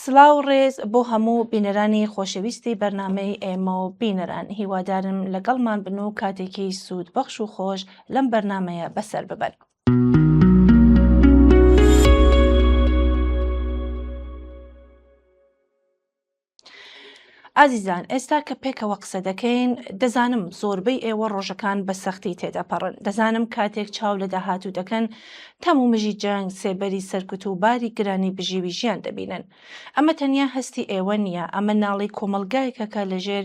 سڵاو ڕێز بۆ هەموو بینەرانی خۆشەویستی بەرنامەی ئێمە و بینەران، هیوادارم لەگەڵمان بن و کاتێکی سوود بەخش و خۆش لەم بەرنامەیە بەسەر ببەن. ئازیزان، ئێستا کە پێکەوە قسە دەکەین دەزانم زۆربەی ئێوە ڕۆژەکان بە سەختی تێدەپەڕن. دەزانم کاتێک چاو لە داهاتوو دەکەن تەم و مژی جەنگ، سێبەری سەرکوت و باری گرانی بژیوی ژیان دەبینن. ئەمە تەنیا هەستی ئێوە نییە، ئەمە ناڵی کۆمەلگایەکە کە لەژێر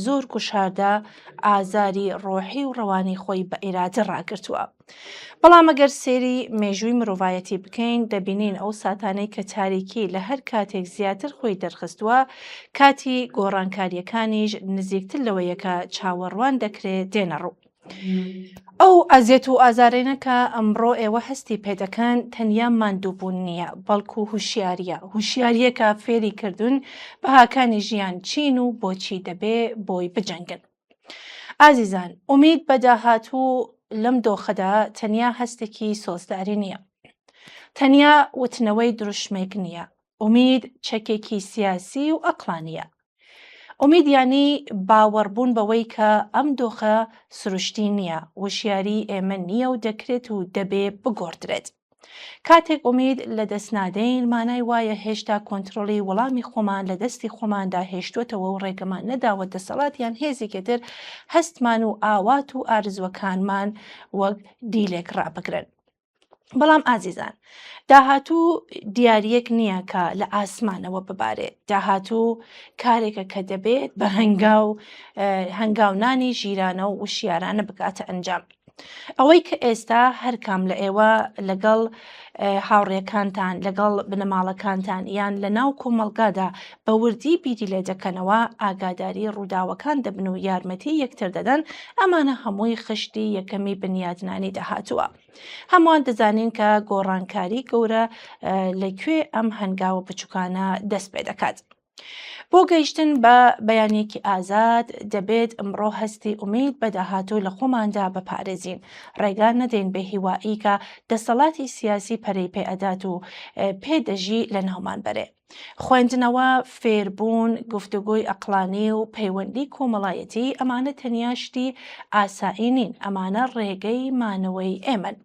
زۆر کوشاردا ئازاری ڕۆحی و ڕەوانی خۆی بە ئیرادە ڕاگرتووە. بەڵام ئەگەر سێری مێژووی مرۆڤایەتی بکەین دەبینین ئەو ساتانەی کە تاریکی لە هەر کاتێک زیاتر خۆی دەرخستووە، کاتی گۆڕانکاریەکانیش نزیکتر لەوەیەکە چاوەڕوان دەکرێت دێنە ڕوو. ئەو ئەزیەت و ئازارێنەکە ئەمڕۆ ئێوە هەستی پێدەکەن تەنیا ماندووبوون نییە، بەڵکو هوشیاریە، هوشیاریەکە فێری کردوون بەهاکانی ژیان چین و بۆچی دەبێ بۆی بجەنگن. ئازیزان، ئومید بە داهاتوو لەم دۆخەدا تەنیا هەستێکی سۆزداری نییە، تەنیا وتنەوەی دروشمێک نییە، ئومید چەکێکی سیاسی و ئەقلانیە. ئومید یانی باوەڕبوون بەوەی کە ئەم دۆخە سروشتی نییە، وشیاری ئێمە نییە و دەکرێت و دەبێ بگۆڕدرێت. کاتێک ئومید لە دەست نادەین مانای وایە هێشتا کۆنتترۆلی وەڵامی خۆمان لە دەستی خۆماندا هێشتوتەوە و ڕێگەمان نەداوە دەسەڵاتیان هێزێکی تر هەستمان و ئاوات و ئارزوەکانمان وەک دیلێک ڕابگرن. بەڵام ئازیزان، داهاتوو دیاریەک نییە کە لە ئاسمانەوە ببارێت، داهاتوو کارێکە کە دەبێت بە هەنگاونانی ژیرانە و وشیارانە بکاتە ئەنجام. ئەوەی کە ئێستا هەرکام لە ئێوە لەگەڵ هاوڕێکانتان، لەگەڵ بنەماڵەکانتان یان لە ناو کۆمەڵگادا بە وردی بیری لێ دەکەنەوە، ئاگاداری ڕووداوەکان دەبن و یارمەتی یەکتر دەدەن، ئەمانە هەمووی خشتی یەکەمی بنیادنانی داهاتووە. هەمووان دەزانین کە گۆڕانکاری گەورە لەکوێ ئەم هەنگاوە بچووکانە دەست پێ دەکات. بۆ گەیشتن بە بەیانێکی ئازاد دەبێت ئەمڕۆ هەستی ئومید بە داهاتوو لە خۆماندا بپارێزین، ڕێگا نەدەین بە هیوایی کە دەسەڵاتی سیاسی پەرەی پێ ئەدات و پێدەژی لە ناومان بەرێ. خوێندنەوە، فێربوون، گفتوگۆی ئەقلانی و پەیوەندی کۆمەڵایەتی ئەمانە تەنیا شتی ئاسایی نین، ئەمانە ڕێگەی مانەوەی ئێمەن.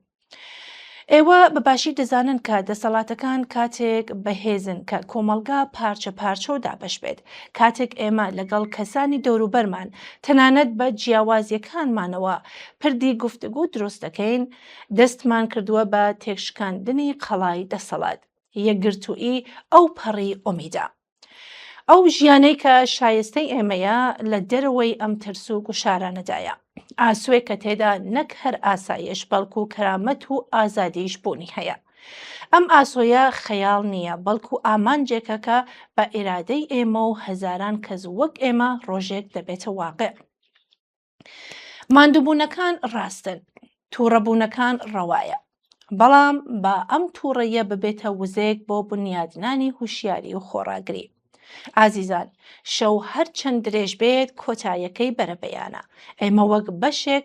ئێوە بەباشی دەزانن کە دەسەڵاتەکان کاتێک بەهێزن کە کۆمەلگا پارچە پارچە و دابەش بێت، کاتێک ئێمە لەگەڵ کەسانی دەوروبەرمان تەنانەت بە جیاوازیەکانمانەوە پردی گفتگو دروست دەکەین، دەستمان کردووە بە تێکشکاندنی قەڵای دەسەڵات، یەکگرتووی ئەو پەڕی ئومیدە. ئەو ژیانەی کە شایستەی ئێمەیە لە دەرەوەی ئەم ترس و گوشارانەدایە، ئاسوێ کە تێدا نەک هەر ئاسایش بەڵکو کەرامەت و ئازادیش بوونی هەیە. ئەم ئاسۆیە خەیاڵ نییە، بەڵکو ئامانجێکە کە بە ئێرادەی ئێمە و هەزاران کەس وەک ئێمە ڕۆژێک دەبێتە واقع. ماندووبوونەکان ڕاستن، تووڕەبوونەکان ڕەوایە، بەڵام بە ئەم تووڕەیە ببێتە وزەیەک بۆ بنیادنانی هوشیاری و خۆڕاگری. ئازیزان، شەو هەر چەند درێژ بێت کۆتاییەکەی بەرەبەیانە. ئێمە وەک بەشێک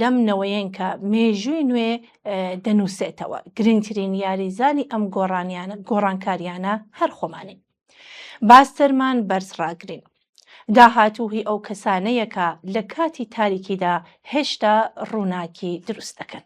لەم نەوەیەن کە مێژووی نوێ دەنووسێتەوە، گرنگترین یاریزانی ئەم گۆڕانکاریانە هەر خۆمانین. باسترمان بەرز ڕاگرین. داهاتووی ئەو کەسانەیە کە لە کاتی تاریکیدا هێشتا ڕووناکی دروست دەکەن.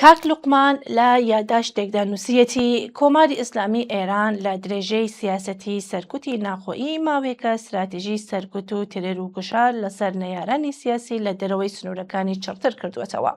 کاک لوقمان لە یادداشتێکدا نووسیەتی کۆماری ئیسلامی ئێران لە درێژەی سیاسەتی سەرکوتی ناخۆیی ماوەیەکە استراتیژی سەرکوت و ترێر و کوشار لەسەر نەیارانی سیاسی لە دەرەوەی سنوورەکانی چڕتر کردووەتەوە.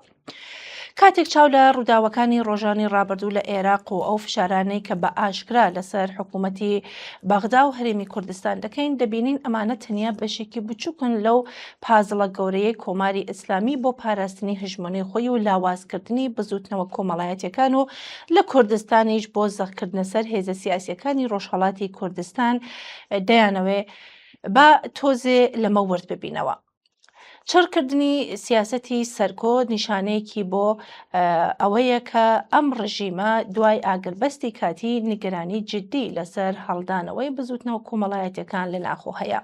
کاتێک چاو لە ڕووداوەکانی ڕۆژانی ڕابردوو لە عێراق و ئەو فشارانەی کە بە ئاشکرا لەسەر حکوومەتی بەغدا و هەرێمی کوردستان دەکەین دەبینین ئەمانە تەنیا بەشێکی بچووکن لەو پازڵە گەورەیەی کۆماری ئیسلامی بۆ پاراستنی هژمۆنی خۆی و لاوازکردنی بزوتنەوە کۆمەڵایەتیەکان و لە کوردستانیش بۆ زەخکردنە سەر هێزە سیاسیەکانی ڕۆژهەڵاتی کوردستان دەیانەوێ بە تۆزێ لەمە ورد ببینەوە. چڕکردنی سیاسەتی سەرکۆ نیشانەیەکی بۆ ئەوەیە کە ئەم ڕژیمە دوای ئاگربەستی کاتی نیگەرانی جددی لەسەر هەڵدانەوەی بزوتنەوە کۆمەڵایەتیەکان لە ناخۆ هەیە.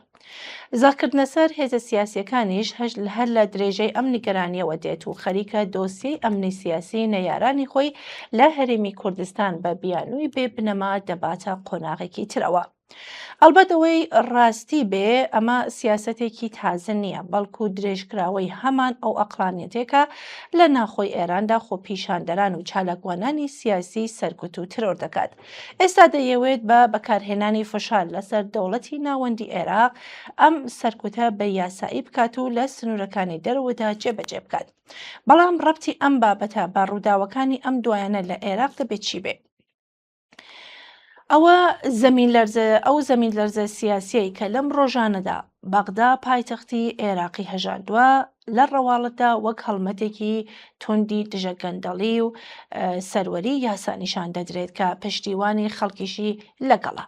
زاکردنە سەر هێزە سیاسیەکانیش هەر لە درێژەی ئەم نیگەرانیەوە دێت و خەریکە دۆسیەی ئەمنی سیاسی نەیارانی خۆی لە هەرێمی کوردستان بە بیانووی بێ بنەما دەباتە قۆناغێکی ترەوە. ئەلبەت ئەوەی ڕاستی بێ ئەمە سیاسەتێکی تازە نییە بەڵکو درێژکراوەی هەمان ئەو ئەقلانیەتێکە لە ناخۆی ئێراندا خۆپیشاندەران و چالاکوانانی سیاسی سەرکوت و ترۆر دەکات. ئێستا دەیەوێت بە بەکارهێنانی فشار لەسەر دەوڵەتی ناوەندی عێراق ئەم سەرکوتە بە یاسایی بکات و لە سنوورەکانی دەرەوەدا جێبەجێ بکات. بەڵام ڕەبتی ئەم بابەتە بە ڕووداوەکانی ئەم دوایانە لە عێراق دەبێت چی بێ؟ ئەوە زەمین لەرزە سیاسیەی کە لەم ڕۆژانەدا بەغدا پایتەختی عێراقی هەژاندووە لە ڕەواڵەتدا وەک هەڵمەتێکی توندی دژەگەندەڵی و سەروەری یاسانیشان دەدرێت کە پشتیوانی خەڵکیشی لەگەڵە.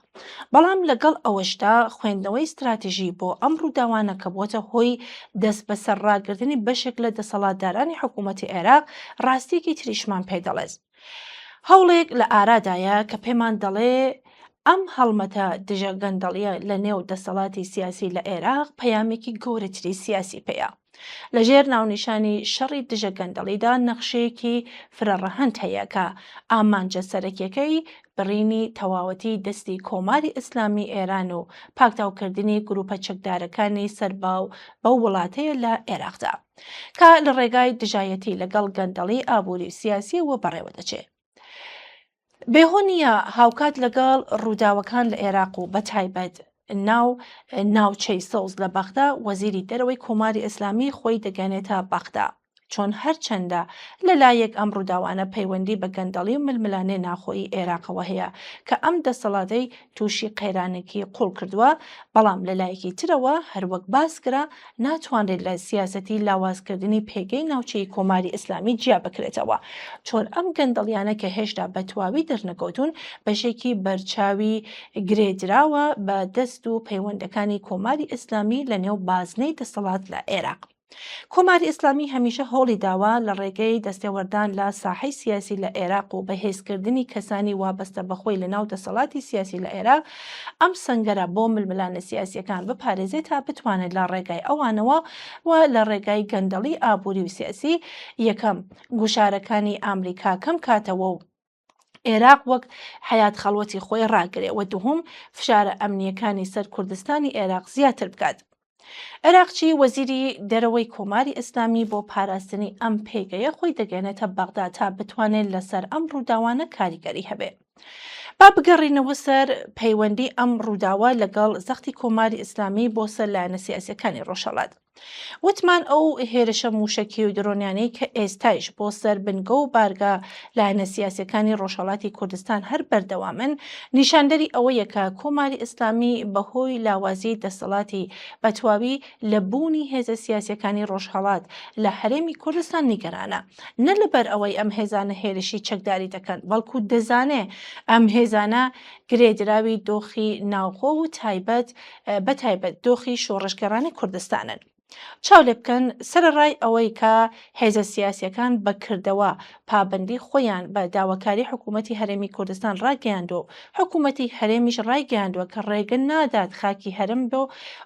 بەڵام لەگەڵ ئەوەشدا خوێندنەوەی استراتیژی بۆ ئەم ڕووداوانە کە بۆتە هۆی دەست بە سەرڕاگرتنی بەشێک لە دەسەڵاتدارانی حکوومەتی عێراق ڕاستیەکی تریشمان پێدەڵێت. هەوڵێک لە ئارادایە کە پێمان دەڵێ ئەم هەڵمەتە دژەگەندەڵیە لە نێو دەسەڵاتی سیاسی لە عێراق پەیامێکی گەورەتری سیاسی پێیە. لەژێر ناونیشانی شەڕی دژەگەندەڵیدا نەخشەیەکی فرەڕەهەند هەیە کە ئامانجە سەرەکیەکەی بڕینی تەواوەتی دەستی کۆماری ئیسلامی ئێران و پاکتاوکردنی گروپە چەکدارەکانی سەرباو بەو وڵاتەیە لە عێراقدا کە لە ڕێگای دژایەتی لەگەڵ گەندەڵی ئابووری سیاسیەوە بەڕێوە دەچێت. بێهۆ نییە هاوکات لەگەڵ ڕووداوەکان لە عێراق و بەتایبەت ناوچەی سەوز لە بەغدا وەزیری دەرەوەی کۆماری ئیسلامی خۆی دەگەنێتە بەغدا چۆن هەرچەندە لەلایەک ئەم ڕووداوانە پەیوەندی بە گەندەڵی و ململانێ ناخۆیی عێراقەوە هەیە کە ئەم دەسەڵاتەی تووشی قەیرانێکی قوڵ کردووە بەڵام لەلایەکی ترەوە هەروەک باسکرا ناتوانێت لە سیاسەتی لاوازکردنی پێگەی ناوچەی کۆماری ئیسلامی جیا بکرێتەوە چۆن ئەم گەندەڵیانە کە هێشتا بە تواوی دەرنەکەوتون بەشێکی بەرچاوی گرێدراوە بە دەست و پەیوەندەکانی کۆماری ئیسلامی لە نێو بازنەی دەسەڵات لە عێراق. کۆماری ئیسلامی هەمیشە هەوڵی داوە لە ڕێگەی دەستێوەردان لە ساحەی سیاسی لە عێراق و بەهێزکردنی کەسانی وابەستە بەخۆی لە ناو دەسەڵاتی سیاسی لە عێراق ئەم سەنگەرە بۆ ململانە سیاسیەکان بپارێزێت تا بتوانێت لە ڕێگای ئەوانەوە و لە ڕێگای گەندەڵی ئابووری و سیاسی یەکەم گوشارەکانی ئامریکا کەم کاتەوە و عێراق وەک حیات خەڵوەتی خۆی ڕاگرێ و دووهەم فشارە ئەمنیەکانی سەر کوردستانی عێراق زیاتر بکات. عێراقچی وەزیری دەرەوەی کۆماری ئیسلامی بۆ پاراستنی ئەم پێگەیە خۆی دەگەێنێتە بەغدا تا بتوانێت لەسەر ئەم ڕووداوانە کاریگەری هەبێ. با بگەڕینەوە سەر پەیوەندی ئەم ڕووداوە لەگەڵ زەختی کۆماری ئیسلامی بۆ سەر لایەنە سیاسیەکانی ڕۆژهەڵات. وتمان ئەو هێرشە موشکی و درۆنیانەی کە ئێستایش بۆ سەر بنگە و بارگە لایەنە سیاسیەکانی ڕۆژهەڵاتی کوردستان هەر بەردەوامن نیشاندەری ئەوەیە کە کۆماری ئیسلامی بەهۆی لاوازی دەسەڵاتی بەتواوی لە بوونی هێزە سیاسیەکانی ڕۆژهەڵات لە هەرێمی کوردستان نیگەرانە نە لەبەر ئەوەی ئەم هێزانە هێرشی چەکداری دەکەن بەڵکو دەزانێ ئەم هێزانە گرێدراوی دۆخی ناوخۆ و بەتایبەت دۆخی شۆڕشگەڕانی کوردستانن. چاو لێ بکەن سەرەڕای ئەوەی کە هێزە سیاسیەکان بەکردەوە پابەندی خۆیان بە داواکاری حکوومەتی هەرێمی کوردستان ڕاگەیاندووە حکوومەتی هەرێمیش ڕایگەیاندووە کە ڕێگە نادات خاکی هەرم بۆ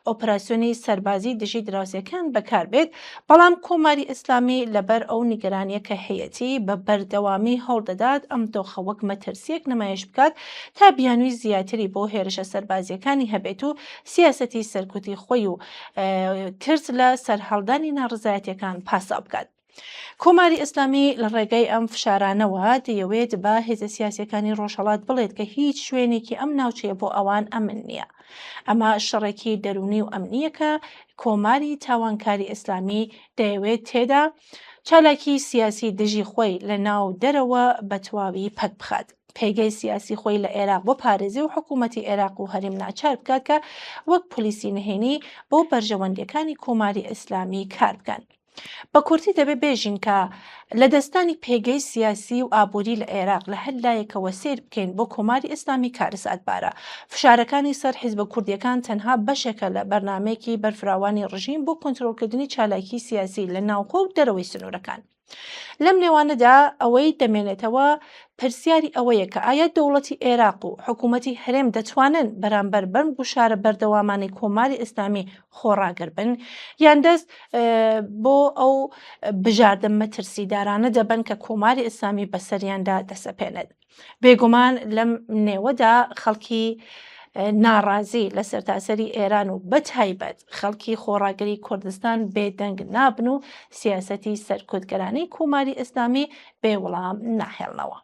ئۆپراسیۆنی سەربازی دژی دراوسەکان بەکاربێت بەڵام کۆماری ئیسلامی لەبەر ئەو نیگەرانیە کە هەیەتی بە بەردەوامی هەوڵدەدات ئەم دۆخە وەک مەترسیەک نمایش بکات تا بیانووی زیاتری بۆ هێرشە سەربازیەکانی هەبێت و سیاسەتی سەرکوتی خۆی و ترس لە سەرهەڵدانی ناڕزایەتیەکان پاسا بکات. کۆماری ئیسلامی لە ڕێگەی ئەم فشارانەوە دەیەوێت بە هێزە سیاسیەکانی ڕۆژهەڵات بڵێت کە هیچ شوێنێکی ئەم ناوچەیە بۆ ئەوان ئەمن نییە. ئەمە شەڕێکی دەرونی و ئەمنیەکە کۆماری تاوانکاری ئیسلامی دەیەوێت تێدا چالاکی سیاسی دژی خۆی لە ناو دەرەوە بە تەواوی پەک بخات. پێگەی سیاسی خۆی لە عێراق بۆ پارێزی و حکوومەتی عێراق و هەرێم ناچار بکات کە وەک پۆلیسی نهێنی بۆ بەرژەوەندیەکانی کۆماری ئیسلامی کار بکەن. بە کورتی دەبێ بێژین کە لە دەستانی پێگەی سیاسی و ئابووری لە عێراق لە هەر لایەکەوە سیر بکەین بۆ کۆماری ئیسلامی کارەساتبارە. فشارەکانی سەر حیزبە کوردیەکان تەنها بەشێکە لە بەرنامەیەکی بەرفراوانی ڕژیم بۆ کۆنتڕۆڵکردنی چالاکی سیاسی لە ناوخۆ و دەرەوەی سنوورەکان. لەم نێوانەدا ئەوەی دەمێنێتەوە پرسیاری ئەوەیە کە ئایا دەوڵەتی عێراق و حکوومەتی هەرێم دەتوانن بەرامبەر بەرم گوشارە بەردەوامانی کۆماری ئیسلامی خۆڕاگەر بن یان دەست بۆ ئەو بژاردە مەترسیدارانە دەبن کە کۆماری ئیسلامی بەسەریاندا دەسەپێنێت. بێگومان لەم نێوەدا خەڵکی ناڕازی لە سەرتاسەری ئێران و بەتایبەت خەڵکی خۆڕاگەری کوردستان بێدەنگ نابن و سیاسەتی سەرکوتگەرانەی کۆماری ئیسلامی بێوەڵام ناهێڵنەوە.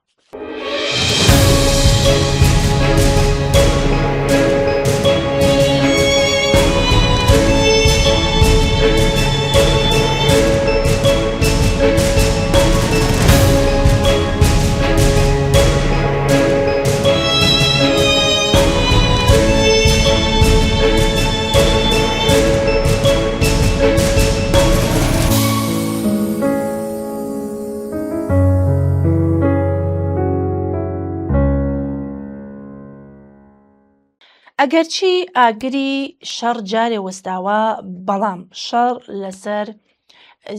ئەگەرچی ئاگری شەڕ جارێ وەستاوە بەڵام شەڕ لەسەر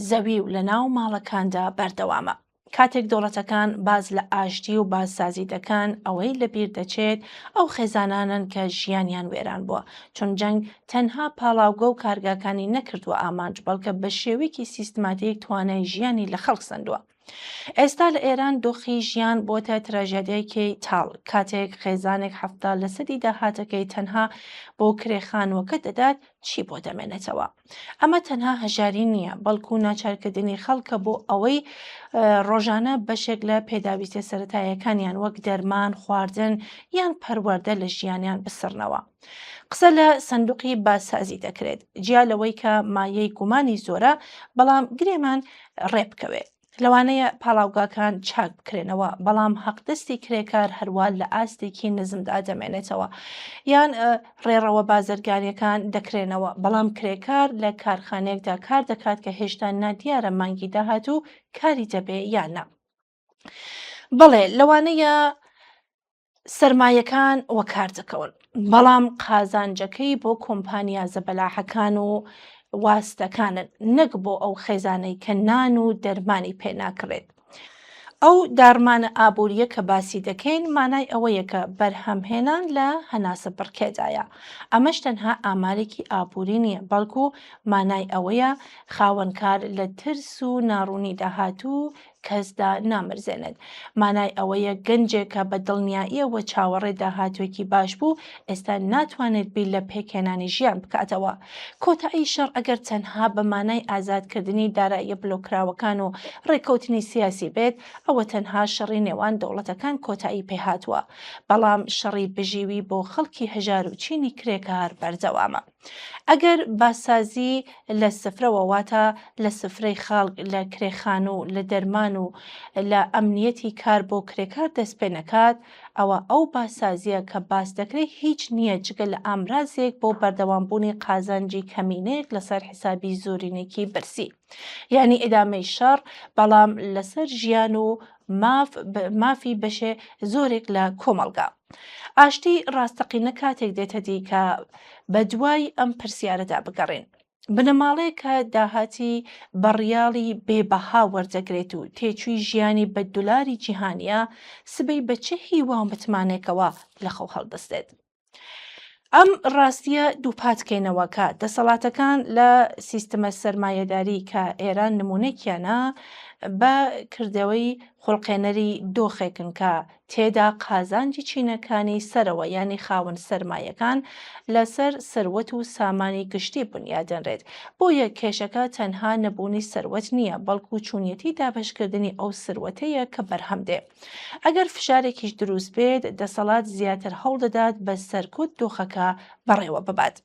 زەوی و لە ناو ماڵەکاندا بەردەوامە. کاتێک دەوڵەتەکان باز لە ئاشتی و بازسازی دەکەن ئەوەی لەبیر دەچێت ئەو خێزانانن کە ژیانیان وێران بووە چون جەنگ تەنها پاڵاوگە و کارگاکانی نەکردووە ئامانج بەڵکە بە شێوەیەکی سیستماتیک توانای ژیانی لە خەڵک سەندووە. ئێستا لە ئێران دۆخی ژیان بۆتە تراژێدیەکی تاڵ کاتێک خێزانێک هەفتە لە سەدی داهاتەکەی تەنها بۆ کرێخانوەکە دەدات چی بۆ دەمێنێتەوە. ئەمە تەنها هەژاری نییە بەڵکو ناچارکردنی خەڵکە بۆ ئەوەی ڕۆژانە بەشێک لە پێداویستە سەرەتاییەکانیان وەک دەرمان خواردن یان پەروەردە لە ژیانیان بسڕنەوە. قسە لە سندوقی بازسازی دەکرێت جیا لەوەی کە مایەی گومانی زۆرە بەڵام گرێمان ڕێبکەوێت. لەوانەیە پاڵاوگاکان چاک بکرێنەوە بەڵام حەقدەستی کرێکار هەروە لە ئاستێکی نزمدا دەمێنێتەوە یان ڕێڕەوە بازرگانیەکان دەکرێنەوە بەڵام کرێکار لە کارخانەیەکدا کار دەکات کە هێشتا نادیارە مانگی داهاتوو کاری دەبێ یان نا. بەڵێ لەوانەیە سەرمایەکان وەکار دەکەون بەڵام قازانجەکەی بۆ کۆمپانیا زەبەلاحەکان و واستەکانن نەک بۆ ئەو خێزانەی کە نان و دەرمانی پێناکرێت. ئەو دارمانە ئابوووریە کە باسی دەکەین مانای ئەوەیە کە بەرهەمهێنان لە هەناسە بڕکێدایە. ئەمەش تەنها ئامارێکی ئابووری نییە بەڵکو مانای ئەوەیە خاوەنکار لە ترس و ناڕوونی داهاتوو کەسدا نامرزێنێت. مانای ئەوەیە گەنجێکە بە دڵنیاییەوە چاوەڕێ داهاتوێکی باش بوو ئێستا ناتوانێت بیر لە پێکێنانی ژیان بکاتەوە. کۆتایی شەڕ ئەگەر تەنها بە مانای ئازادکردنی داراییە بلۆکراوەکان و ڕێککەوتنی سیاسی بێت ئەوە تەنها شەڕی نێوان دەوڵەتەکان کۆتایی پێهاتووە بەڵام شەڕی بژیوی بۆ خەڵکی هەژار و چینی کرێکار بەردەوامە. ئەگەر باسازی لە سفرەوە واتە لە سفرەی خەڵک لە کرێخان و لە دەرمان و لە ئەمنیەتی کار بۆ کرێکار دەست پێ نەکات ئەوە ئەو باسازیە کە باس دەکرێت هیچ نییە جگە لە ئامرازێک بۆ بەردەوامبوونی قازانجی کەمینەیەک لەسەر حسابی زۆرینێکی برسی یعنی ئیدامەی شەڕ بەڵام لەسەر ژیان و مافی بەشێ زۆرێک لە کۆمەڵگا. ئاشتی ڕاستەقینە کاتێک دێتە دی کە بە دوای ئەم پرسیارەدا بگەڕێن. بنەماڵەیە کە داهاتی بەڕیاڵی بێبەها وەردەگرێت و تێچووی ژیانی بە دولاری جیهانیە سبەی بە چه هیوا و متمانێکەوە لە خەو هەڵدەستێت. ئەم ڕاستیە دووپاتکەینەوە کە دەسەڵاتەکان لە سیستەمە سەرمایەداری کە ئێران نمونێکیانە بە کردەوەی خوڵقێنەری دۆخێکن کە تێدا قازانجی چینەکانی سەرەوە ینی خاوەن سەرمایەکان لەسەر سەروەت و سامانی گشتی بنیادەنرێت. بۆیە کێشەکە تەنها نەبوونی سەروەت نییە، بەڵکو چوونیەتی دابەشکردنی ئەو سروەتەیە کە بەرهەمدێ. ئەگەر فشارێکیش دروست بێت، دەسەڵات زیاتر هەوڵدەدات بە سەرکوت دۆخەکە بەڕێوە ببات.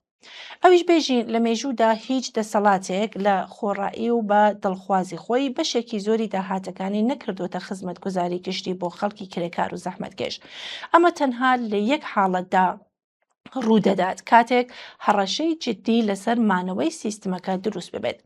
ئەویش بێژین لە مێژوودا هیچ دەسەڵاتێک لە خۆڕایی و بە دڵخوازی خۆی بەشێکی زۆری داهاتەکانی نەکردوتە خزمەتگوزاری گشتی بۆ خەڵکی کرێکار و زەحمەتکێش. ئەمە تەنها لە یەک حاڵەتدا ڕوودەدات کاتێک هەڕەشەی جددی لەسەر مانەوەی سیستمەکە دروست ببێت.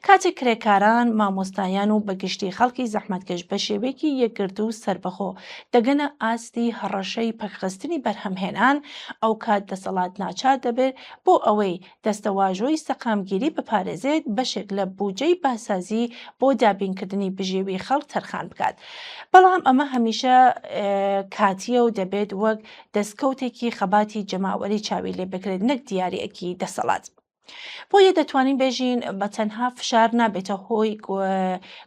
کاتێک کرێکاران، مامۆستایان و بەگشتی خەڵکی زەحمەتکەش بە شێوەیەکی یەکگرتو و سربەخۆ دەگەنە ئاستی هەڕەشەی پەکخستنی بەرهەمهێنان، ئەو کات دەسەڵات ناچار دەبێت بۆ ئەوەی دەستەواژۆی سەقامگیری بپارێزێت بەشێک لە بوجەی باسازی بۆ دابینکردنی بژێوی خەڵک تەرخان بکات. بەڵام ئەمە هەمیشە کاتیە و دەبێت وەک دەستکەوتێکی خەباتی جەماوەری چاوی لێ بکرێت، نەک دیارەکی دەسەڵات. بۆیە دەتوانین بێژین بە تەنها فشار نابێتە هۆی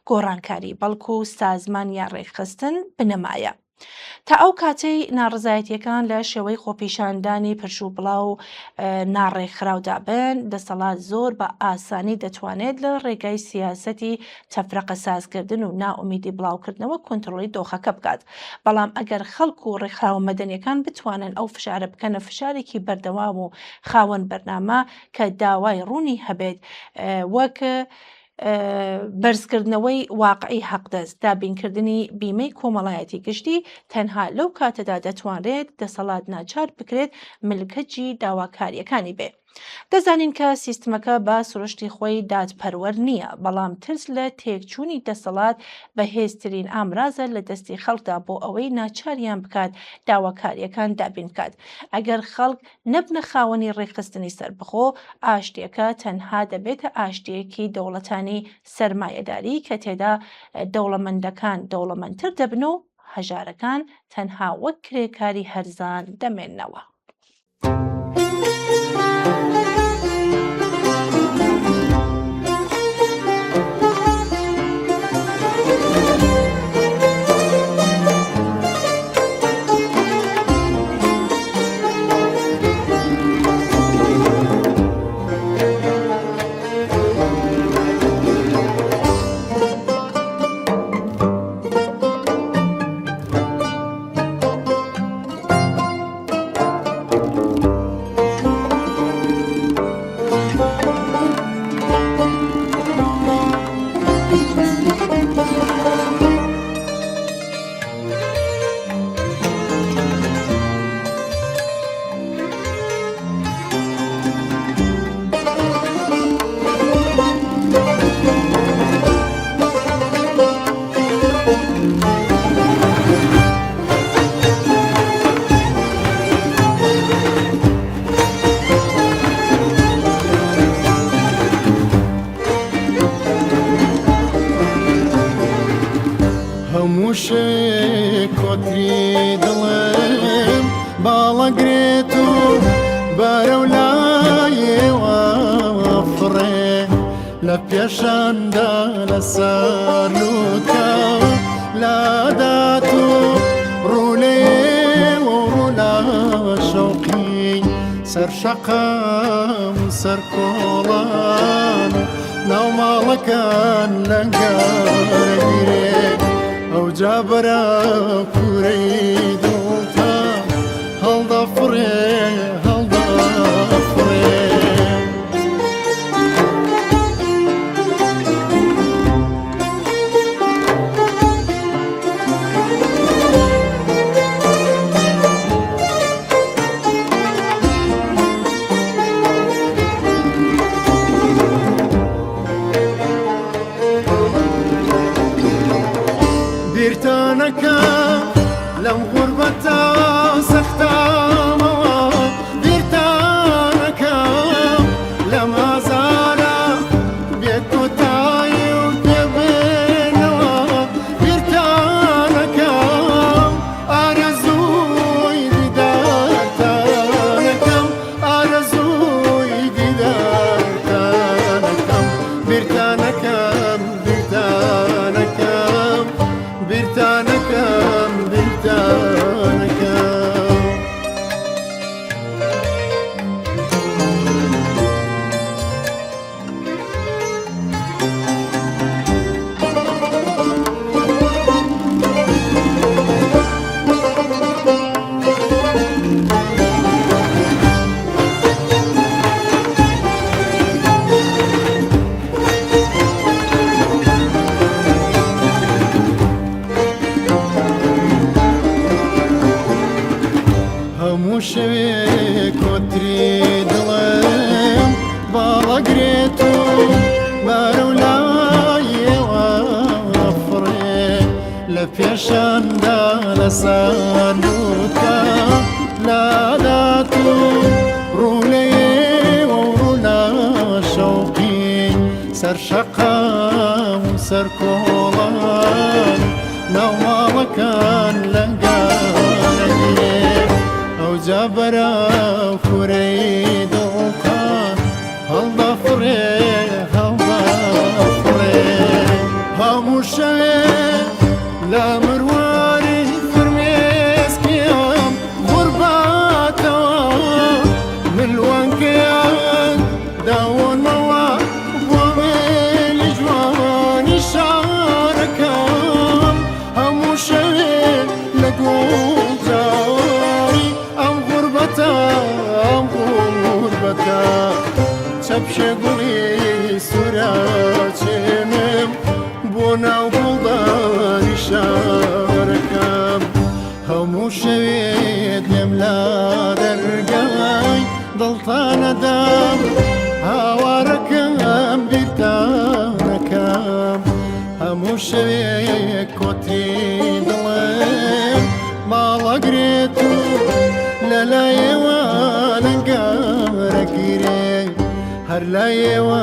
گۆڕانکاری، بەڵکو سازمان یا ڕێکخستن بنەمایە. تا ئەو کاتەی ناڕزایەتیەکان لە شێوەی خۆپیشاندانی پرشوو بڵاو ناڕێکخراودا بن، دەسەڵات زۆر بە ئاسانی دەتوانێت لە ڕێگای سیاسەتی تەفرەقە سازکردن و ناومیدی بڵاوکردنەوە کۆنتڕۆڵی دۆخەکە بکات. بەڵام ئەگەر خەڵک و ڕێکخراوە مەدەنیەکان بتوانن ئەو فشارە بکەنە فشارێکی بەردەوام و خاوەن بەرنامە کە داوای ڕوونی هەبێت، وەک بەرزکردنەوەی واقعی حەقدەست، دابینکردنی بیمەی کۆمەڵایەتی گشتی، تەنها لەو کاتەدا دەتوانرێت دەسەڵات ناچار بکرێت ملکەجی داواکاریەکانی بێ. دەزانین کە سیستمەکە بە سروشتی خۆی دادپەروەر نییە، بەڵام ترس لە تێکچوونی دەسەڵات بەهێزترین ئامرازە لە دەستی خەڵکدا بۆ ئەوەی ناچاریان بکات داواکاریەکان دابین بکات. ئەگەر خەڵک نەبنە خاوەنی ڕێکخستنی سەربەخۆ، ئاشتیەکە تەنها دەبێتە ئاشتیەکی دەوڵەتانی سەرمایەداری کە تێدا دەوڵەمەندەکان دەوڵەمەندتر دەبن و هەژارەکان تەنها وەک کرێکاری هەرزان دەمێننەوە. کۆتری دڵم باڵەگرێت و بەرەولایەوە فڕێ لە پێشاندا لەسەر لوتە لادات و ڕوولێ و ڕوولا شەوقی سەرشەقام سەرکۆڵان ناو ماڵەکان لەنگەرەگیرێ ئەو جابەرە پورەی دڵتە هەڵدا فڕێ هەڵدا فڕێ بیرتانەکە لەم غوربەتە سەختامەوە ماڵەگرێت و بەرەولایەوە فڕێ لە پێشاندا لەسان بووکە لادات و ڕوولەیەوە و ڕوونا شەوقی سەرشەقا و سەرکۆڵان ناو ماڵەکان لەنگارەگرێ ئەوجا بەرە فورەی دڵتان هەڵدا فڕێ هەڵدا فڕێ هەموو شەوێ لە مرواری فرمێسکیان غورباتەوە ملوانکەیان داوۆنەوە بۆ مێلی جوانی شارەکەم هەموو شەوێ لە گوڵجاری ئەم غوربەتە چەپشێ گوڵی سوراچێنم بۆ ناو گوڵدانی شارەکەم هەموو شەوێت لێم لا دەرگای دڵتانەدام هاوارەکەم بیرتانەکەم هەموو شەوێک کۆتری دڵێم ماڵەگرێت و لەلایەوە لەنگارەگیرێ هەر لایەوە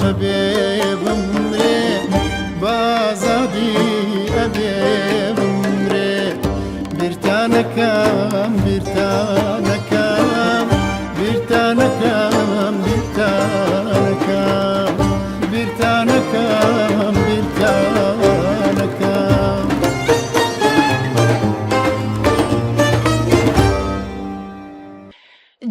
شەبێ بمرێ بازادی ئەبێ بمرێ بیرتانەکەم بیرتانەکەم بیرتانەکەم بیرتانەکەم بیرتانەکەم بیرتانەکەم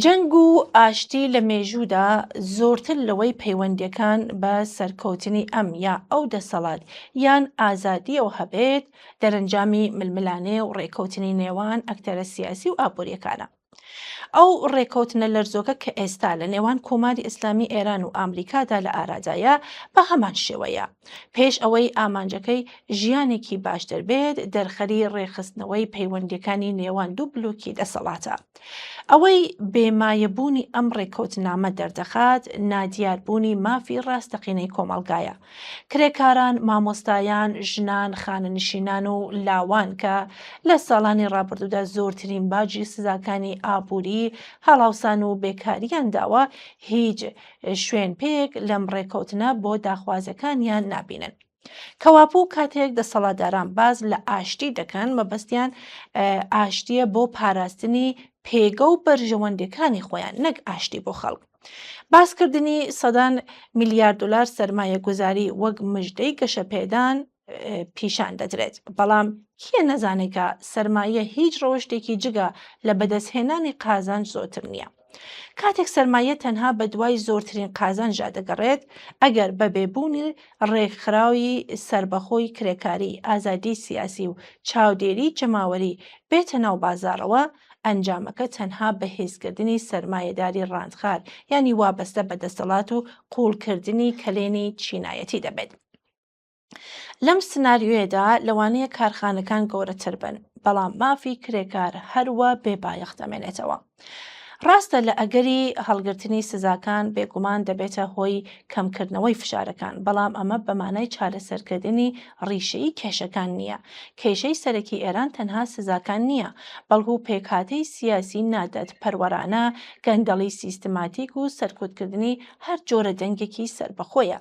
جەنگ و ئاشتی لە مێژوودا زۆرتر لەوەی پەیوەندیەکان بە سەرکەوتنی ئەم یا ئەو دەسەڵات یان ئازادیەوە هەبێت دەرەنجامی ململانێ و ڕێکەوتنی نێوان ئەکتەرە سیاسی و ئابوووریەکانە. ئەو ڕێکەوتنە لەرزۆکە کە ئێستا لە نێوان کۆماری ئیسلامی ئێران و ئامریکادا لە ئارادایە بە هەمان شێوەیە پێش ئەوەی ئامانجەکەی ژیانێکی باشتر بێت دەرخەری ڕێخستنەوەی پەیوەندیەکانی نێوان دوو بلوکی دەسەڵاتە. ئەوەی بێمایەبوونی ئەم ڕێکەوتنامە دەردەخات نادیاربوونی مافی ڕاستەقینەی کۆمەڵگایە. کرێکاران، مامۆستایان، ژنان، خانەنشینان و لاوان کە لە ساڵانی ڕابردوودا زۆرترین باجی سزاکانی ئابووری هەڵاوسان و بێکاریان داوە هیچ شوێن پێک لەم ڕێکەوتنە بۆ داخوازەکانیان نابینن. کەوابوو کاتێک دەسەڵاتداران باز لە ئاشتی دەکەن مەبەستیان ئاشتیە بۆ پاراستنی پێگە و بەرژەوەندەکانی خۆیان نەک ئاشتی بۆ خەڵک. باسکردنی سەدان میلیارد دلار سەرمایە گوزاری وەک مژدەی گەشەپێدان پیشان دەدرێت، بەڵام کێ نەزانێت کە سەرمایە هیچ ڕەوشتێکی جگە لە بەدەستهێنانی قازانج زۆرتر نییە. کاتێک سەرمایە تەنها بە دوای زۆرترین قازانجا دەگەڕێت ئەگەر بە بێبوونی ڕێکخراوی سربەخۆی کرێکاری، ئازادی سیاسی و چاودێری جەماوەری بێتە ناو بازاڕەوە ئەنجامەکە تەنها بەهێزکردنی سەرمایەداری ڕاندخار یانی وابەستە بە دەسەڵات و قوڵکردنی کەلێنی چینایەتی دەبێت. لەم سناریۆیەدا لەوانەیە کارخانەکان گەورەتر بن، بەڵام مافی کرێکار هەروە بێبایەخ دەمێنێتەوە. ڕاستە لە ئەگەری هەڵگرتنی سزاکان بێگومان دەبێتە هۆی کەمکردنەوەی فشارەکان، بەڵام ئەمە بەمانای چارەسەرکردنی ڕیشەی کێشەکان نییە. کێشەی سەرەکی ئێران تەنها سزاکان نییە، بەڵکو پێکهاتەی سیاسی نادەت پەروەرانە، گەندەڵی سیستماتیک و سەرکوتکردنی هەر جۆرە دەنگێکی سربەخۆیە.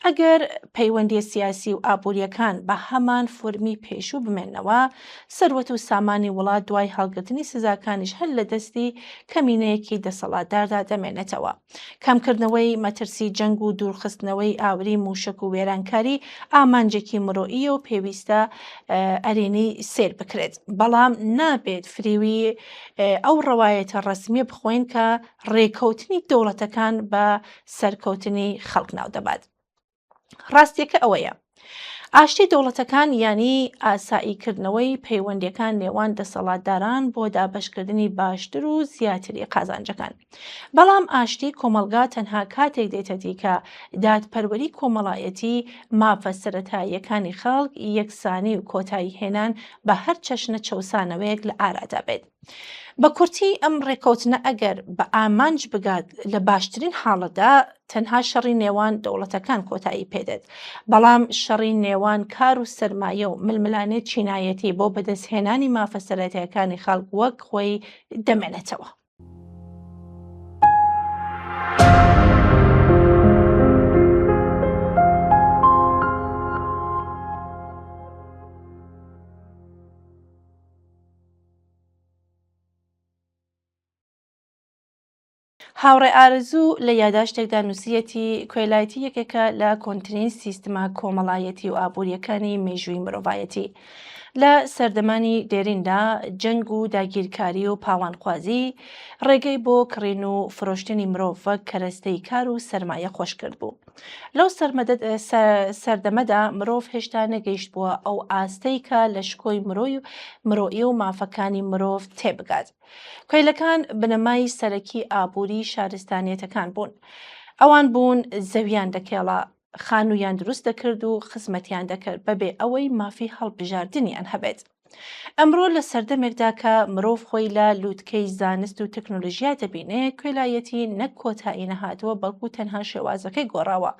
ئەگەر پەیوەندی سیاسی و ئابوووریەکان بە هەمان فورمی پێشوو بمێنەوە، سەروەت و سامانی وڵات دوای هەڵگرتنی سزاکانیش هەر لە دەستی کەمینەیەکی دەسەڵاتداردا دەمێنێتەوە. کەمکردنەوەی مەترسی جەنگ و دوورخستنەوەی ئاوری موشک و وێرانکاری ئامانجێکی مرۆیی و پێویستە ئەرێنی سێر بکرێت، بەڵام نابێت فریوی ئەو ڕەوایەتە ڕەسمیە بخۆین کە ڕێکەوتنی دەوڵەتەکان بە سەرکەوتنی خەڵک ناو دەبات. ڕاستیەکە ئەوەیە ئاشتی دەوڵەتەکان ینی ئاساییکردنەوەی پەیوەندیەکان نێوان دەسەڵاتداران بۆ دابەشکردنی باشتر و زیاتری قازانجەکان. بەڵام ئاشتی کۆمەلگا تەنها کاتێک دێتەتی کە دادپەروەری کۆمەڵایەتی مافە سەرەتاییەکانی خەڵک یەکسانی و کۆتایی هێنان بە هەر چەشنە چەوسانەوەیەک لە ئارادا بێت. بە کورتی ئەم ڕێکەوتنە ئەگەر بە ئامانج بگات لە باشترین حاڵەدا تەنها شەڕی نێوان دەوڵەتەکان کۆتایی پێدێت، بەڵام شەڕی نێوان کار و سەرمایە و ململانێت چینایەتی بۆ بەدەستهێنانی مافە سەرەتاییەکانی خەڵک وەک خۆی دەمێنێتەوە. هاوڕێ ئارەزوو لە یادداشتێکدا نووسیەتی کۆیلایەتی یەکێکە لە کۆنترین سیستەمە کۆمەڵایەتی و ئابوووریەکانی مێژووی مرۆڤایەتی. لە سەردەمانی دێریندا جەنگ و داگیرکاری و پاڵانخوازی ڕێگەی بۆ کڕین و فرۆشتنی مرۆڤ وەک کەرەستەی کار و سەرمایە خۆشکرد بوو. لەو سەردەمەدا مرۆڤ هێشتا نەگەیشت بووە ئەو ئاستەی کە لە شکۆی مرۆئی و مافەکانی مرۆڤ تێبگات. کۆیلەکان بنەمای سەرەکی ئابووری شارستانیەتەکان بوون. ئەوان بوون زەویان دەکێڵا، خانوویان دروست دەکرد و خزمەتیان دەکرد بەبێ ئەوەی مافی هەڵبژاردنیان هەبێت. ئەمڕۆ لە سەردەمێکدا کە مرۆڤ خۆی لە لووتکەی زانست و تەکنۆلۆژیا دەبینێ، کۆیلایەتی نەک کۆتایی نەهاتووە بەڵکو تەنها شێوازەکەی گۆڕاوە.